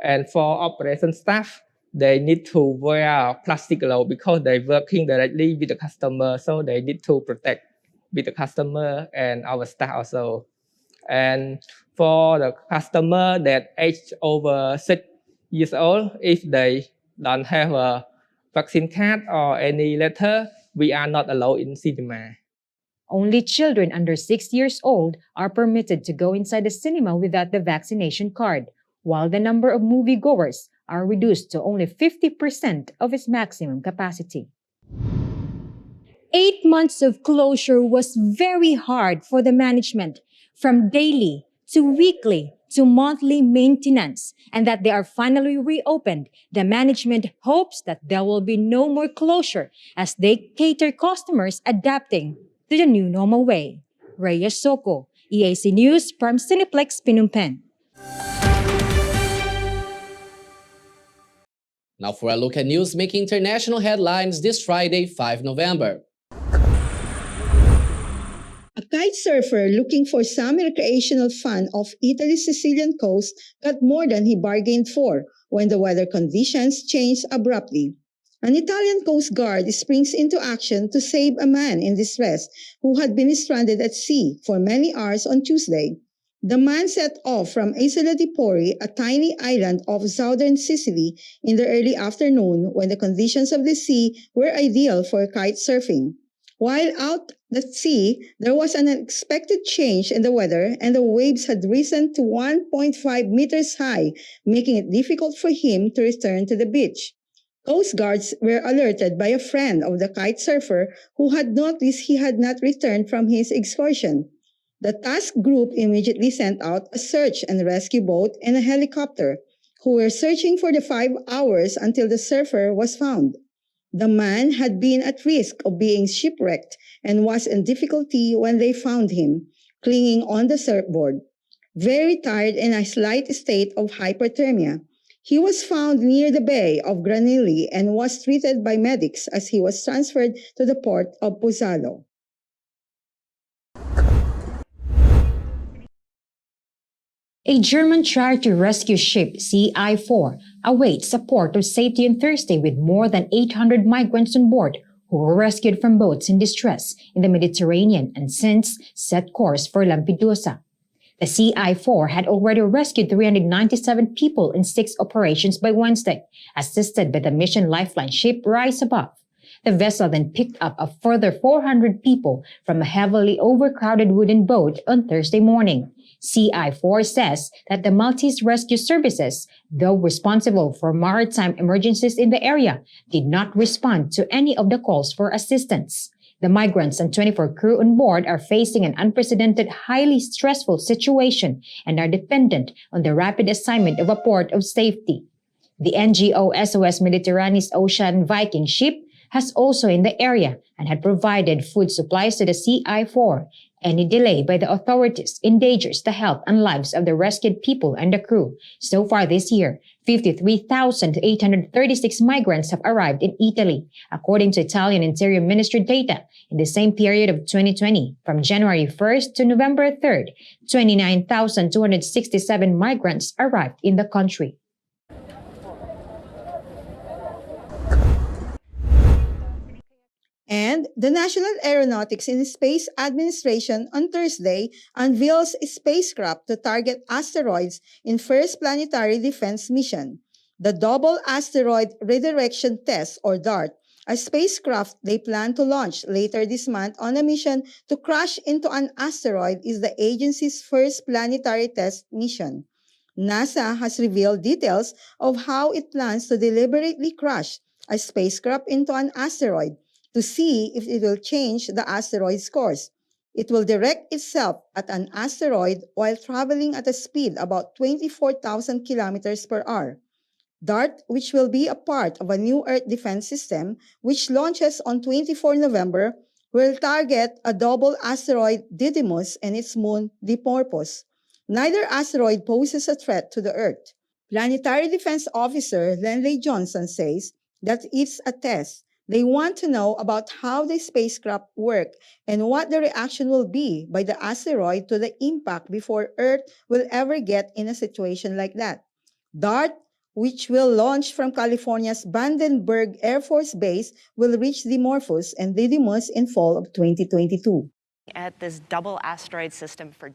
And for operation staff, they need to wear plastic glove because they're working directly with the customer, so they need to protect with the customer and our staff also. And for the customer that age over 6 years old, if they don't have a vaccine card or any letter, we are not allowed in cinema. Only children under 6 years old are permitted to go inside the cinema without the vaccination card, while the number of moviegoers are reduced to only 50% of its maximum capacity. 8 months of closure was very hard for the management, from daily to weekly to monthly maintenance, and that they are finally reopened. The management hopes that there will be no more closure as they cater customers adapting to the new normal way. Reyes Soko, EAC News from Cineplex, Phnom Penh. Now for a look at news making international headlines this Friday, 5 November. A kite surfer looking for some recreational fun off Italy's Sicilian coast got more than he bargained for when the weather conditions changed abruptly. An Italian Coast Guard springs into action to save a man in distress who had been stranded at sea for many hours on Tuesday. The man set off from Isola di Pori, a tiny island off southern Sicily, in the early afternoon when the conditions of the sea were ideal for kite surfing. While out at sea, there was an unexpected change in the weather and the waves had risen to 1.5 meters high, making it difficult for him to return to the beach. Coast Guards were alerted by a friend of the kite surfer who had noticed he had not returned from his excursion. The task group immediately sent out a search and rescue boat and a helicopter, who were searching for the 5 hours until the surfer was found. The man had been at risk of being shipwrecked and was in difficulty when they found him, clinging on the surfboard. Very tired and in a slight state of hypothermia, he was found near the bay of Granilli and was treated by medics as he was transferred to the port of Pozzallo. A German charter rescue ship, CI-4, awaits a port of safety on Thursday with more than 800 migrants on board who were rescued from boats in distress in the Mediterranean and since set course for Lampedusa. The CI-4 had already rescued 397 people in 6 operations by Wednesday, assisted by the mission lifeline ship Rise Above. The vessel then picked up a further 400 people from a heavily overcrowded wooden boat on Thursday morning. CI-4 says that the Maltese Rescue Services, though responsible for maritime emergencies in the area, did not respond to any of the calls for assistance. The migrants and 24 crew on board are facing an unprecedented, highly stressful situation and are dependent on the rapid assignment of a port of safety. The NGO SOS Mediterranean's Ocean Viking ship has also in the area and had provided food supplies to the CI-4. Any delay by the authorities endangers the health and lives of the rescued people and the crew. So far this year, 53,836 migrants have arrived in Italy, according to Italian Interior Ministry data. In the same period of 2020, from January 1st to November 3rd, 29,267 migrants arrived in the country. And the National Aeronautics and Space Administration on Thursday unveils a spacecraft to target asteroids in first planetary defense mission. The Double Asteroid Redirection Test, or DART, a spacecraft they plan to launch later this month on a mission to crash into an asteroid, is the agency's first planetary test mission. NASA has revealed details of how it plans to deliberately crash a spacecraft into an asteroid to see if it will change the asteroid's course. It will direct itself at an asteroid while traveling at a speed about 24,000 kilometers per hour. DART, which will be a part of a new Earth defense system, which launches on 24 November, will target a double asteroid Didymos and its moon Dimorphos. Neither asteroid poses a threat to the Earth. Planetary Defense Officer Lenley Johnson says that it's a test. They want to know about how the spacecraft work and what the reaction will be by the asteroid to the impact before Earth will ever get in a situation like that. DART, which will launch from California's Vandenberg Air Force Base, will reach Dimorphos and Didymos in fall of 2022. At this double asteroid system for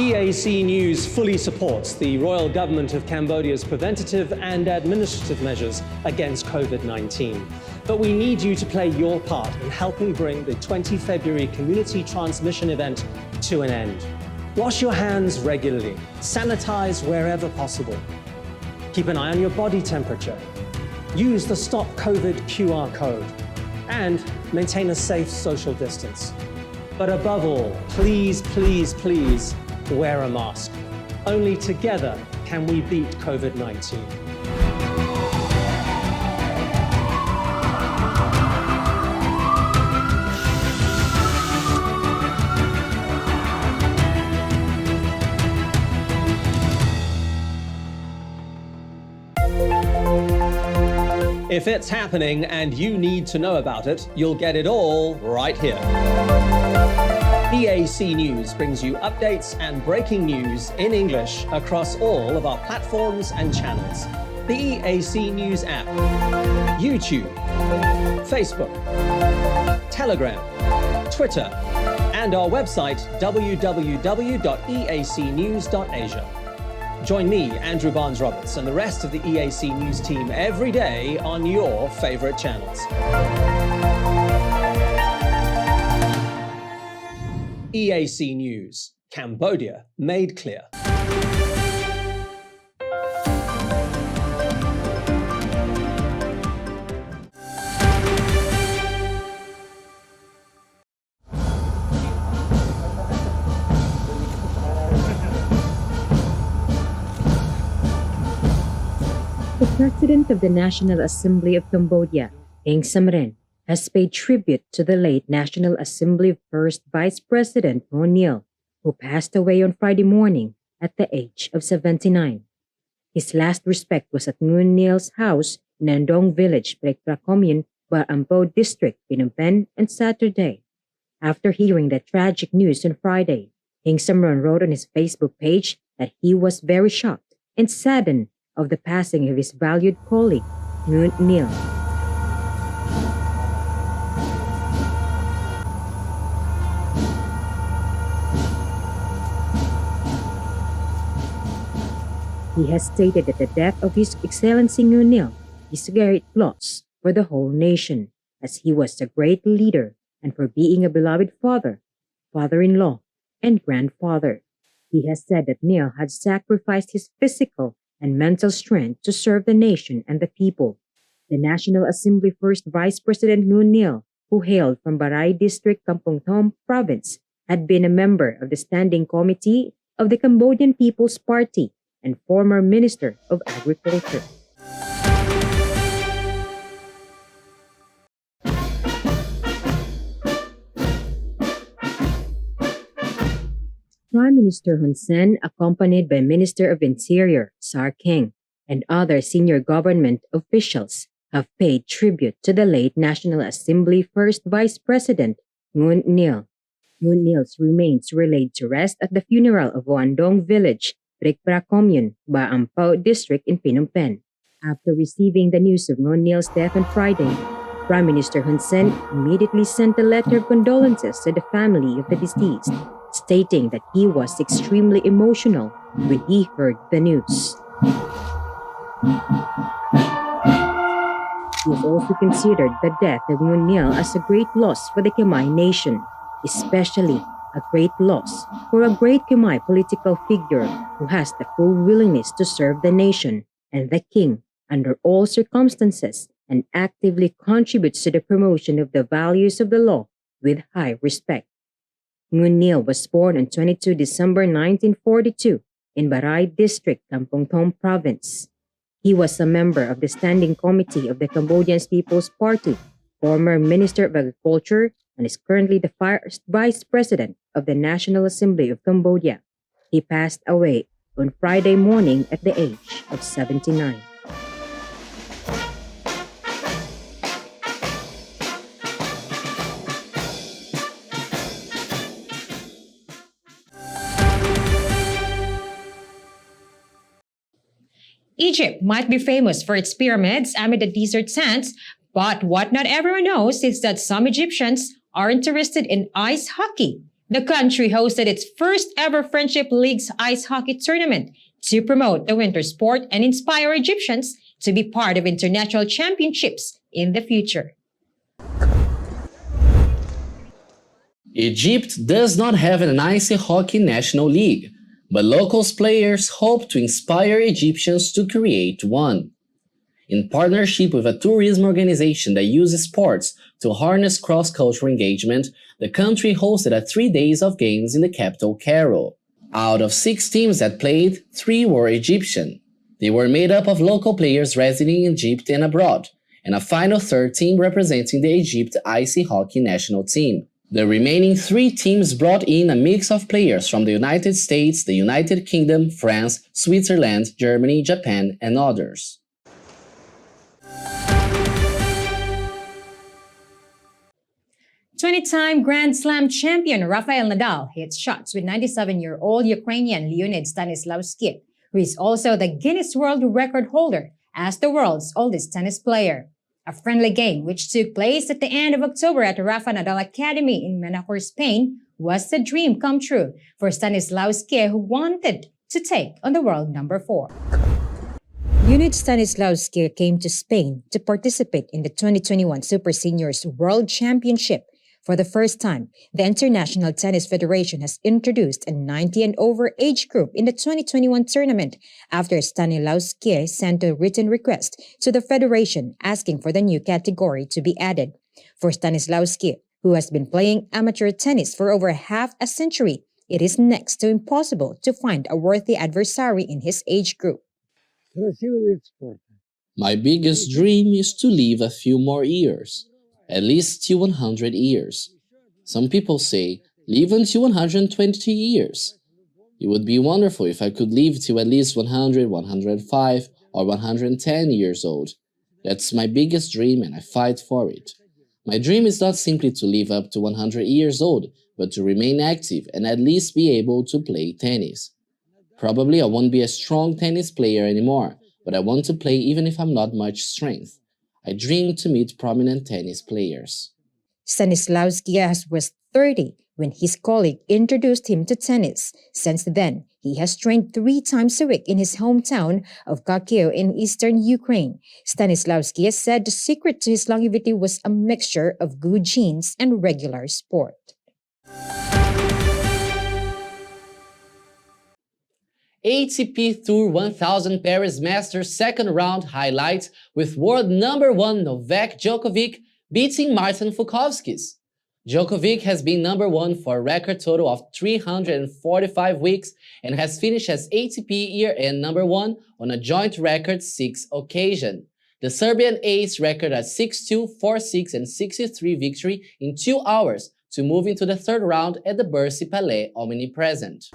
EAC News fully supports the royal government of Cambodia's preventative and administrative measures against COVID-19. But we need you to play your part in helping bring the 20 February community transmission event to an end. Wash your hands regularly, sanitize wherever possible. Keep an eye on your body temperature. Use the Stop COVID QR code and maintain a safe social distance. But above all, please, please, please wear a mask. Only together can we beat COVID-19. If it's happening and you need to know about it, you'll get it all right here. EAC News brings you updates and breaking news in English across all of our platforms and channels. The EAC News app, YouTube, Facebook, Telegram, Twitter, and our website www.eacnews.asia. Join me, Andrew Barnes-Roberts, and the rest of the EAC News team every day on your favorite channels. EAC News, Cambodia made clear. The President of the National Assembly of Cambodia, Heng Samrin, has paid tribute to the late National Assembly First Vice President Nguyen Nhiel, who passed away on Friday morning at the age of 79. His last respect was at Nguyen Nhiel's house in Andong Village, Prekra Commune, Ba Ampo District, Phnom Penh, on Saturday. After hearing the tragic news on Friday, Heng Samrin wrote on his Facebook page that he was very shocked and saddened of the passing of his valued colleague, Nguyen Nhiel. He has stated that the death of His Excellency Nguyen Nhiel is a great loss for the whole nation, as he was a great leader and for being a beloved father, father-in-law, and grandfather. He has said that Nhiel had sacrificed his physical and mental strength to serve the nation and the people. The National Assembly First Vice President Nguyen Nhiel, who hailed from Barai District, Kampong Thom Province, had been a member of the Standing Committee of the Cambodian People's Party and former Minister of Agriculture. Prime Minister Hun Sen, accompanied by Minister of Interior Sar King and other senior government officials, have paid tribute to the late National Assembly First Vice President Nguyen Nhiel. Nguyen Nhiel's remains were laid to rest at the funeral of Andong Village, Prekra Commune, Ba Ampo District in Phnom Penh. After receiving the news of Nguyen Nhiel's death on Friday, Prime Minister Hun Sen immediately sent a letter of condolences to the family of the deceased, stating that he was extremely emotional when he heard the news. He has also considered the death of Nguyen Nhiel as a great loss for the Khmer nation, especially a great loss for a great Khmer political figure who has the full willingness to serve the nation and the king under all circumstances and actively contributes to the promotion of the values of the law with high respect. Nguyen Nhiel was born on 22 December 1942 in Barai District, Kampong Thom Province. He was a member of the Standing Committee of the Cambodian People's Party, former Minister of Agriculture, and is currently the first Vice President of the National Assembly of Cambodia. He passed away on Friday morning at the age of 79. Egypt might be famous for its pyramids amid the desert sands, but what not everyone knows is that some Egyptians are interested in ice hockey. The country hosted its first ever Friendship League's ice hockey tournament to promote the winter sport and inspire Egyptians to be part of international championships in the future. Egypt does not have an ice hockey national league, but local players hope to inspire Egyptians to create one. In partnership with a tourism organization that uses sports to harness cross-cultural engagement, the country hosted 3 days of games in the capital Cairo. Out of 6 teams that played, 3 were Egyptian. They were made up of local players residing in Egypt and abroad, and a final third team representing the Egypt ice hockey national team. The remaining 3 teams brought in a mix of players from the United States, the United Kingdom, France, Switzerland, Germany, Japan, and others. Twenty-time Grand Slam champion Rafael Nadal hits shots with 97-year-old Ukrainian Leonid Stanislavski, who is also the Guinness World Record holder as the world's oldest tennis player. A friendly game which took place at the end of October at the Rafa Nadal Academy in Manacor, Spain, was a dream come true for Stanislavski, who wanted to take on the world number 4. Leonid Stanislavski came to Spain to participate in the 2021 Super Seniors World Championship. For the first time, the International Tennis Federation has introduced a 90 and over age group in the 2021 tournament after Stanislavski sent a written request to the federation asking for the new category to be added. For Stanislavski, who has been playing amateur tennis for over half a century, it is next to impossible to find a worthy adversary in his age group. My biggest dream is to live a few more years. At least till 100 years. Some people say, live until 120 years. It would be wonderful if I could live till at least 100, 105, or 110 years old. That's my biggest dream and I fight for it. My dream is not simply to live up to 100 years old, but to remain active and at least be able to play tennis. Probably I won't be a strong tennis player anymore, but I want to play even if I'm not much strength. I dream to meet prominent tennis players. Stanislavski was 30 when his colleague introduced him to tennis. Since then, he has trained 3 times a week in his hometown of Kharkiv in eastern Ukraine. Stanislavski said the secret to his longevity was a mixture of good genes and regular sport. ATP Tour 1000 Paris Masters second round highlights with world number 1 Novak Djokovic beating Martin Fucovskis. Djokovic has been number 1 for a record total of 345 weeks and has finished as ATP year-end number 1 on a joint record 6 occasion. The Serbian ace record at 6-2, 4-6 and 6-3 victory in 2 hours to move into the third round at the Bercy Palais omnipresent.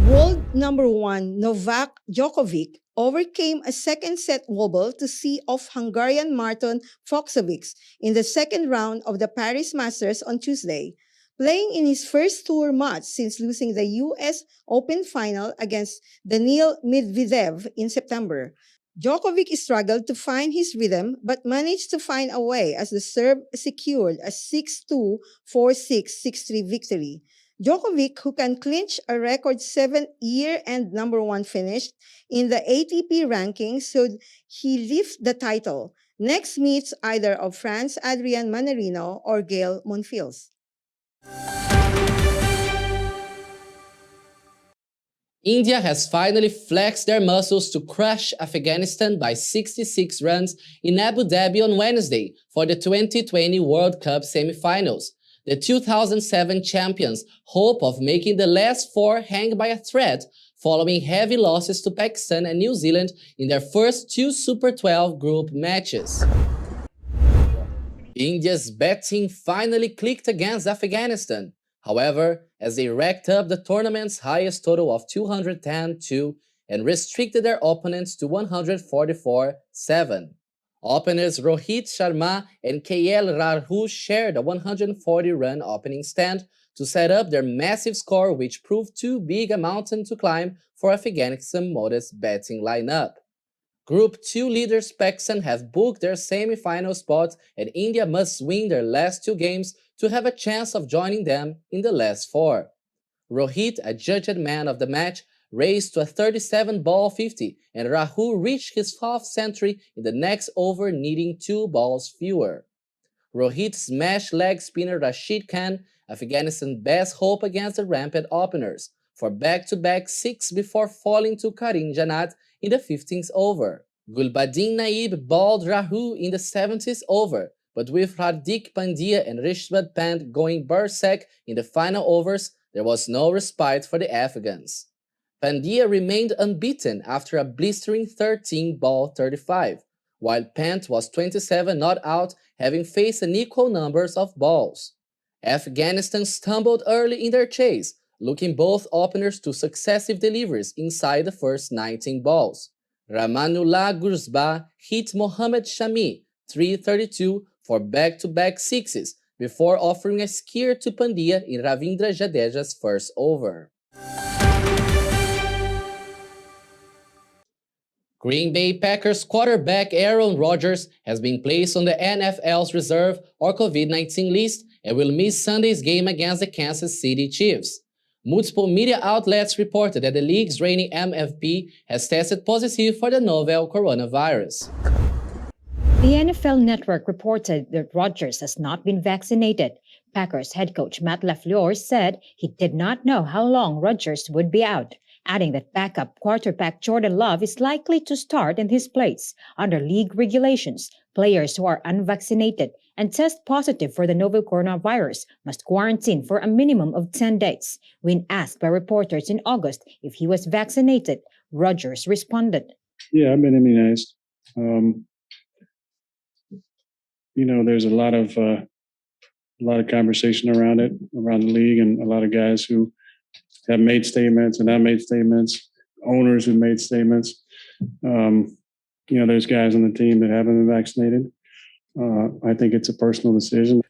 World number 1 Novak Djokovic overcame a second-set wobble to see off Hungarian Marton Fucsovics in the second round of the Paris Masters on Tuesday, playing in his first tour match since losing the US Open final against Daniil Medvedev in September. Djokovic struggled to find his rhythm but managed to find a way as the Serb secured a 6-2, 4-6, 6-3 victory. Djokovic, who can clinch a record 7th year-end number 1 finish in the ATP rankings should he lift the title. Next meets either of France Adrian Manarino or Gael Monfils. India has finally flexed their muscles to crush Afghanistan by 66 runs in Abu Dhabi on Wednesday for the 2020 World Cup semi-finals. The 2007 champions hope of making the last 4 hang by a thread following heavy losses to Pakistan and New Zealand in their first 2 Super 12 group matches. India's batting finally clicked against Afghanistan. However, as they racked up the tournament's highest total of 210-2 and restricted their opponents to 144-7. Openers Rohit Sharma and KL Rahul shared a 140-run opening stand to set up their massive score, which proved too big a mountain to climb for Afghanistan's modest batting lineup. Group 2 leaders Pakistan have booked their semi-final spot, and India must win their last 2 games to have a chance of joining them in the last 4. Rohit, adjudged man of the match, raced to a 37-ball 50, and Rahul reached his 4th century in the next over, needing 2 balls fewer. Rohit smashed leg spinner Rashid Khan, Afghanistan's best hope against the rampant openers, for back-to-back 6 before falling to Karim Janat in the 15th over. Gulbadin Naib bowled Rahul in the 70th over, but with Hardik Pandya and Rishabh Pant going berserk in the final overs, there was no respite for the Afghans. Pandya remained unbeaten after a blistering 13-ball 35, while Pant was 27 not out, having faced an equal numbers of balls. Afghanistan stumbled early in their chase, looking both openers to successive deliveries inside the first 19 balls. Ramanullah Gurzba hit Mohammad Shami 332 for back-to-back sixes before offering a skier to Pandya in Ravindra Jadeja's first over. Green Bay Packers quarterback Aaron Rodgers has been placed on the NFL's reserve or COVID-19 list and will miss Sunday's game against the Kansas City Chiefs. Multiple media outlets reported that the league's reigning MVP has tested positive for the novel coronavirus. The NFL Network reported that Rodgers has not been vaccinated. Packers head coach Matt LaFleur said he did not know how long Rodgers would be out, adding that backup quarterback Jordan Love is likely to start in his place. Under league regulations, players who are unvaccinated and test positive for the novel coronavirus must quarantine for a minimum of 10 days. When asked by reporters in August if he was vaccinated, Rodgers responded, "Yeah, I've been immunized. There's a lot of conversation around it, around the league, and a lot of guys who have made statements and I made statements, owners who made statements. There's guys on the team that haven't been vaccinated. I think it's a personal decision."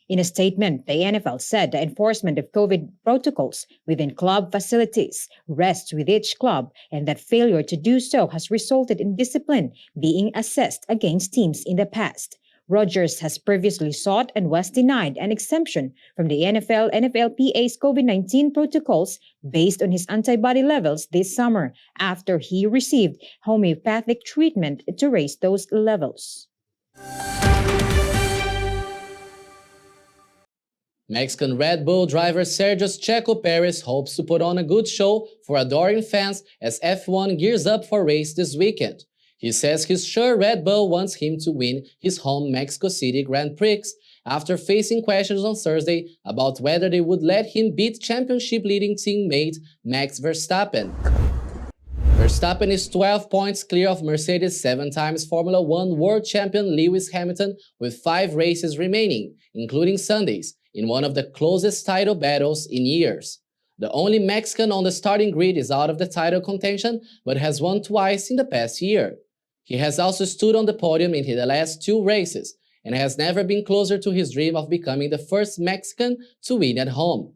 In a statement, the NFL said the enforcement of COVID protocols within club facilities rests with each club, and that failure to do so has resulted in discipline being assessed against teams in the past. Rodgers has previously sought and was denied an exemption from the NFLPA's COVID-19 protocols based on his antibody levels this summer after he received homeopathic treatment to raise those levels. Mexican Red Bull driver Sergio Checo Perez hopes to put on a good show for adoring fans as F1 gears up for a race this weekend. He says he's sure Red Bull wants him to win his home Mexico City Grand Prix after facing questions on Thursday about whether they would let him beat championship-leading teammate Max Verstappen. Verstappen is 12 points clear of Mercedes' 7-time Formula One world champion Lewis Hamilton with 5 races remaining, including Sundays, in one of the closest title battles in years. The only Mexican on the starting grid is out of the title contention, but has won twice in the past year. He has also stood on the podium in the last 2 races, and has never been closer to his dream of becoming the first Mexican to win at home.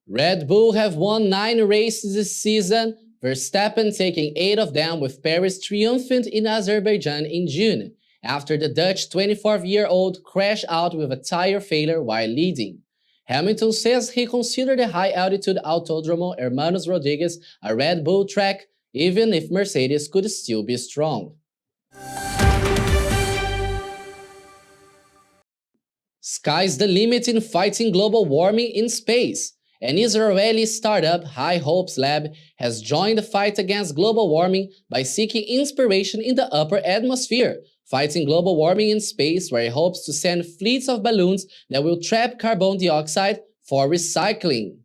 Red Bull have won 9 races this season, Verstappen taking 8 of them, with Perez triumphant in Azerbaijan in June, after the Dutch 24-year-old crashed out with a tire failure while leading. Hamilton says he considered the high-altitude Autódromo Hermanos Rodriguez a Red Bull track, even if Mercedes could still be strong. Sky's the limit in fighting global warming in space. An Israeli startup, High Hopes Lab, has joined the fight against global warming by seeking inspiration in the upper atmosphere, fighting global warming in space, where it hopes to send fleets of balloons that will trap carbon dioxide for recycling.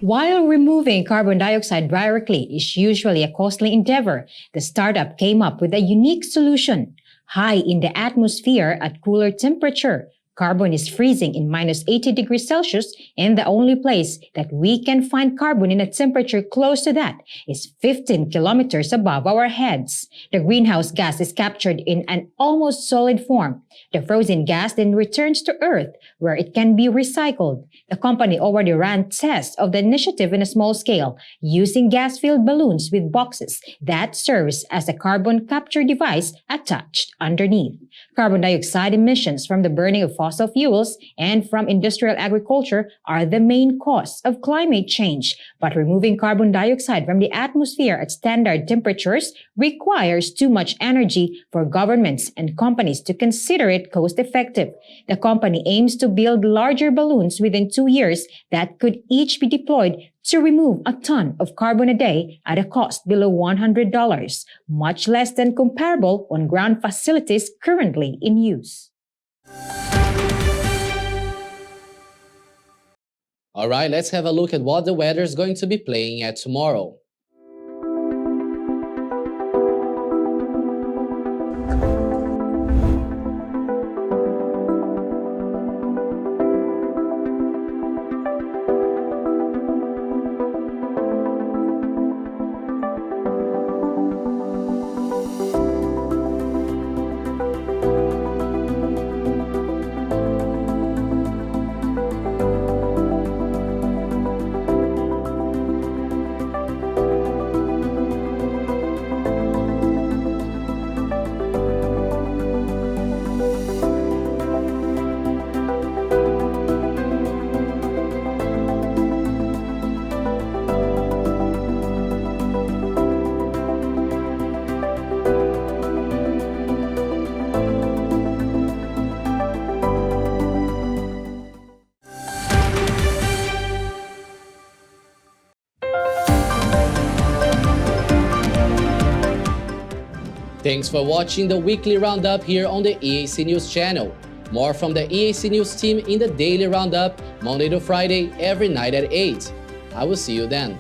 While removing carbon dioxide directly is usually a costly endeavor, the startup came up with a unique solution. High in the atmosphere at cooler temperature, Carbon is freezing in minus 80 degrees Celsius, and the only place that we can find carbon in a temperature close to that is 15 kilometers above our heads. The greenhouse gas is captured in an almost solid form. The frozen gas then returns to Earth, where it can be recycled. The company already ran tests of the initiative in a small scale, using gas-filled balloons with boxes that serves as a carbon capture device attached underneath. Carbon dioxide emissions from the burning of fossil fuels and from industrial agriculture are the main cause of climate change, but removing carbon dioxide from the atmosphere at standard temperatures requires too much energy for governments and companies to consider it cost-effective. The company aims to build larger balloons within 2 years that could each be deployed to remove a ton of carbon a day at a cost below $100, much less than comparable on-ground facilities currently in use. All right, let's have a look at what the weather is going to be playing at tomorrow. Thanks for watching the Weekly Roundup here on the EAC News Channel. More from the EAC News team in the Daily Roundup, Monday to Friday, every night at 8. I will see you then.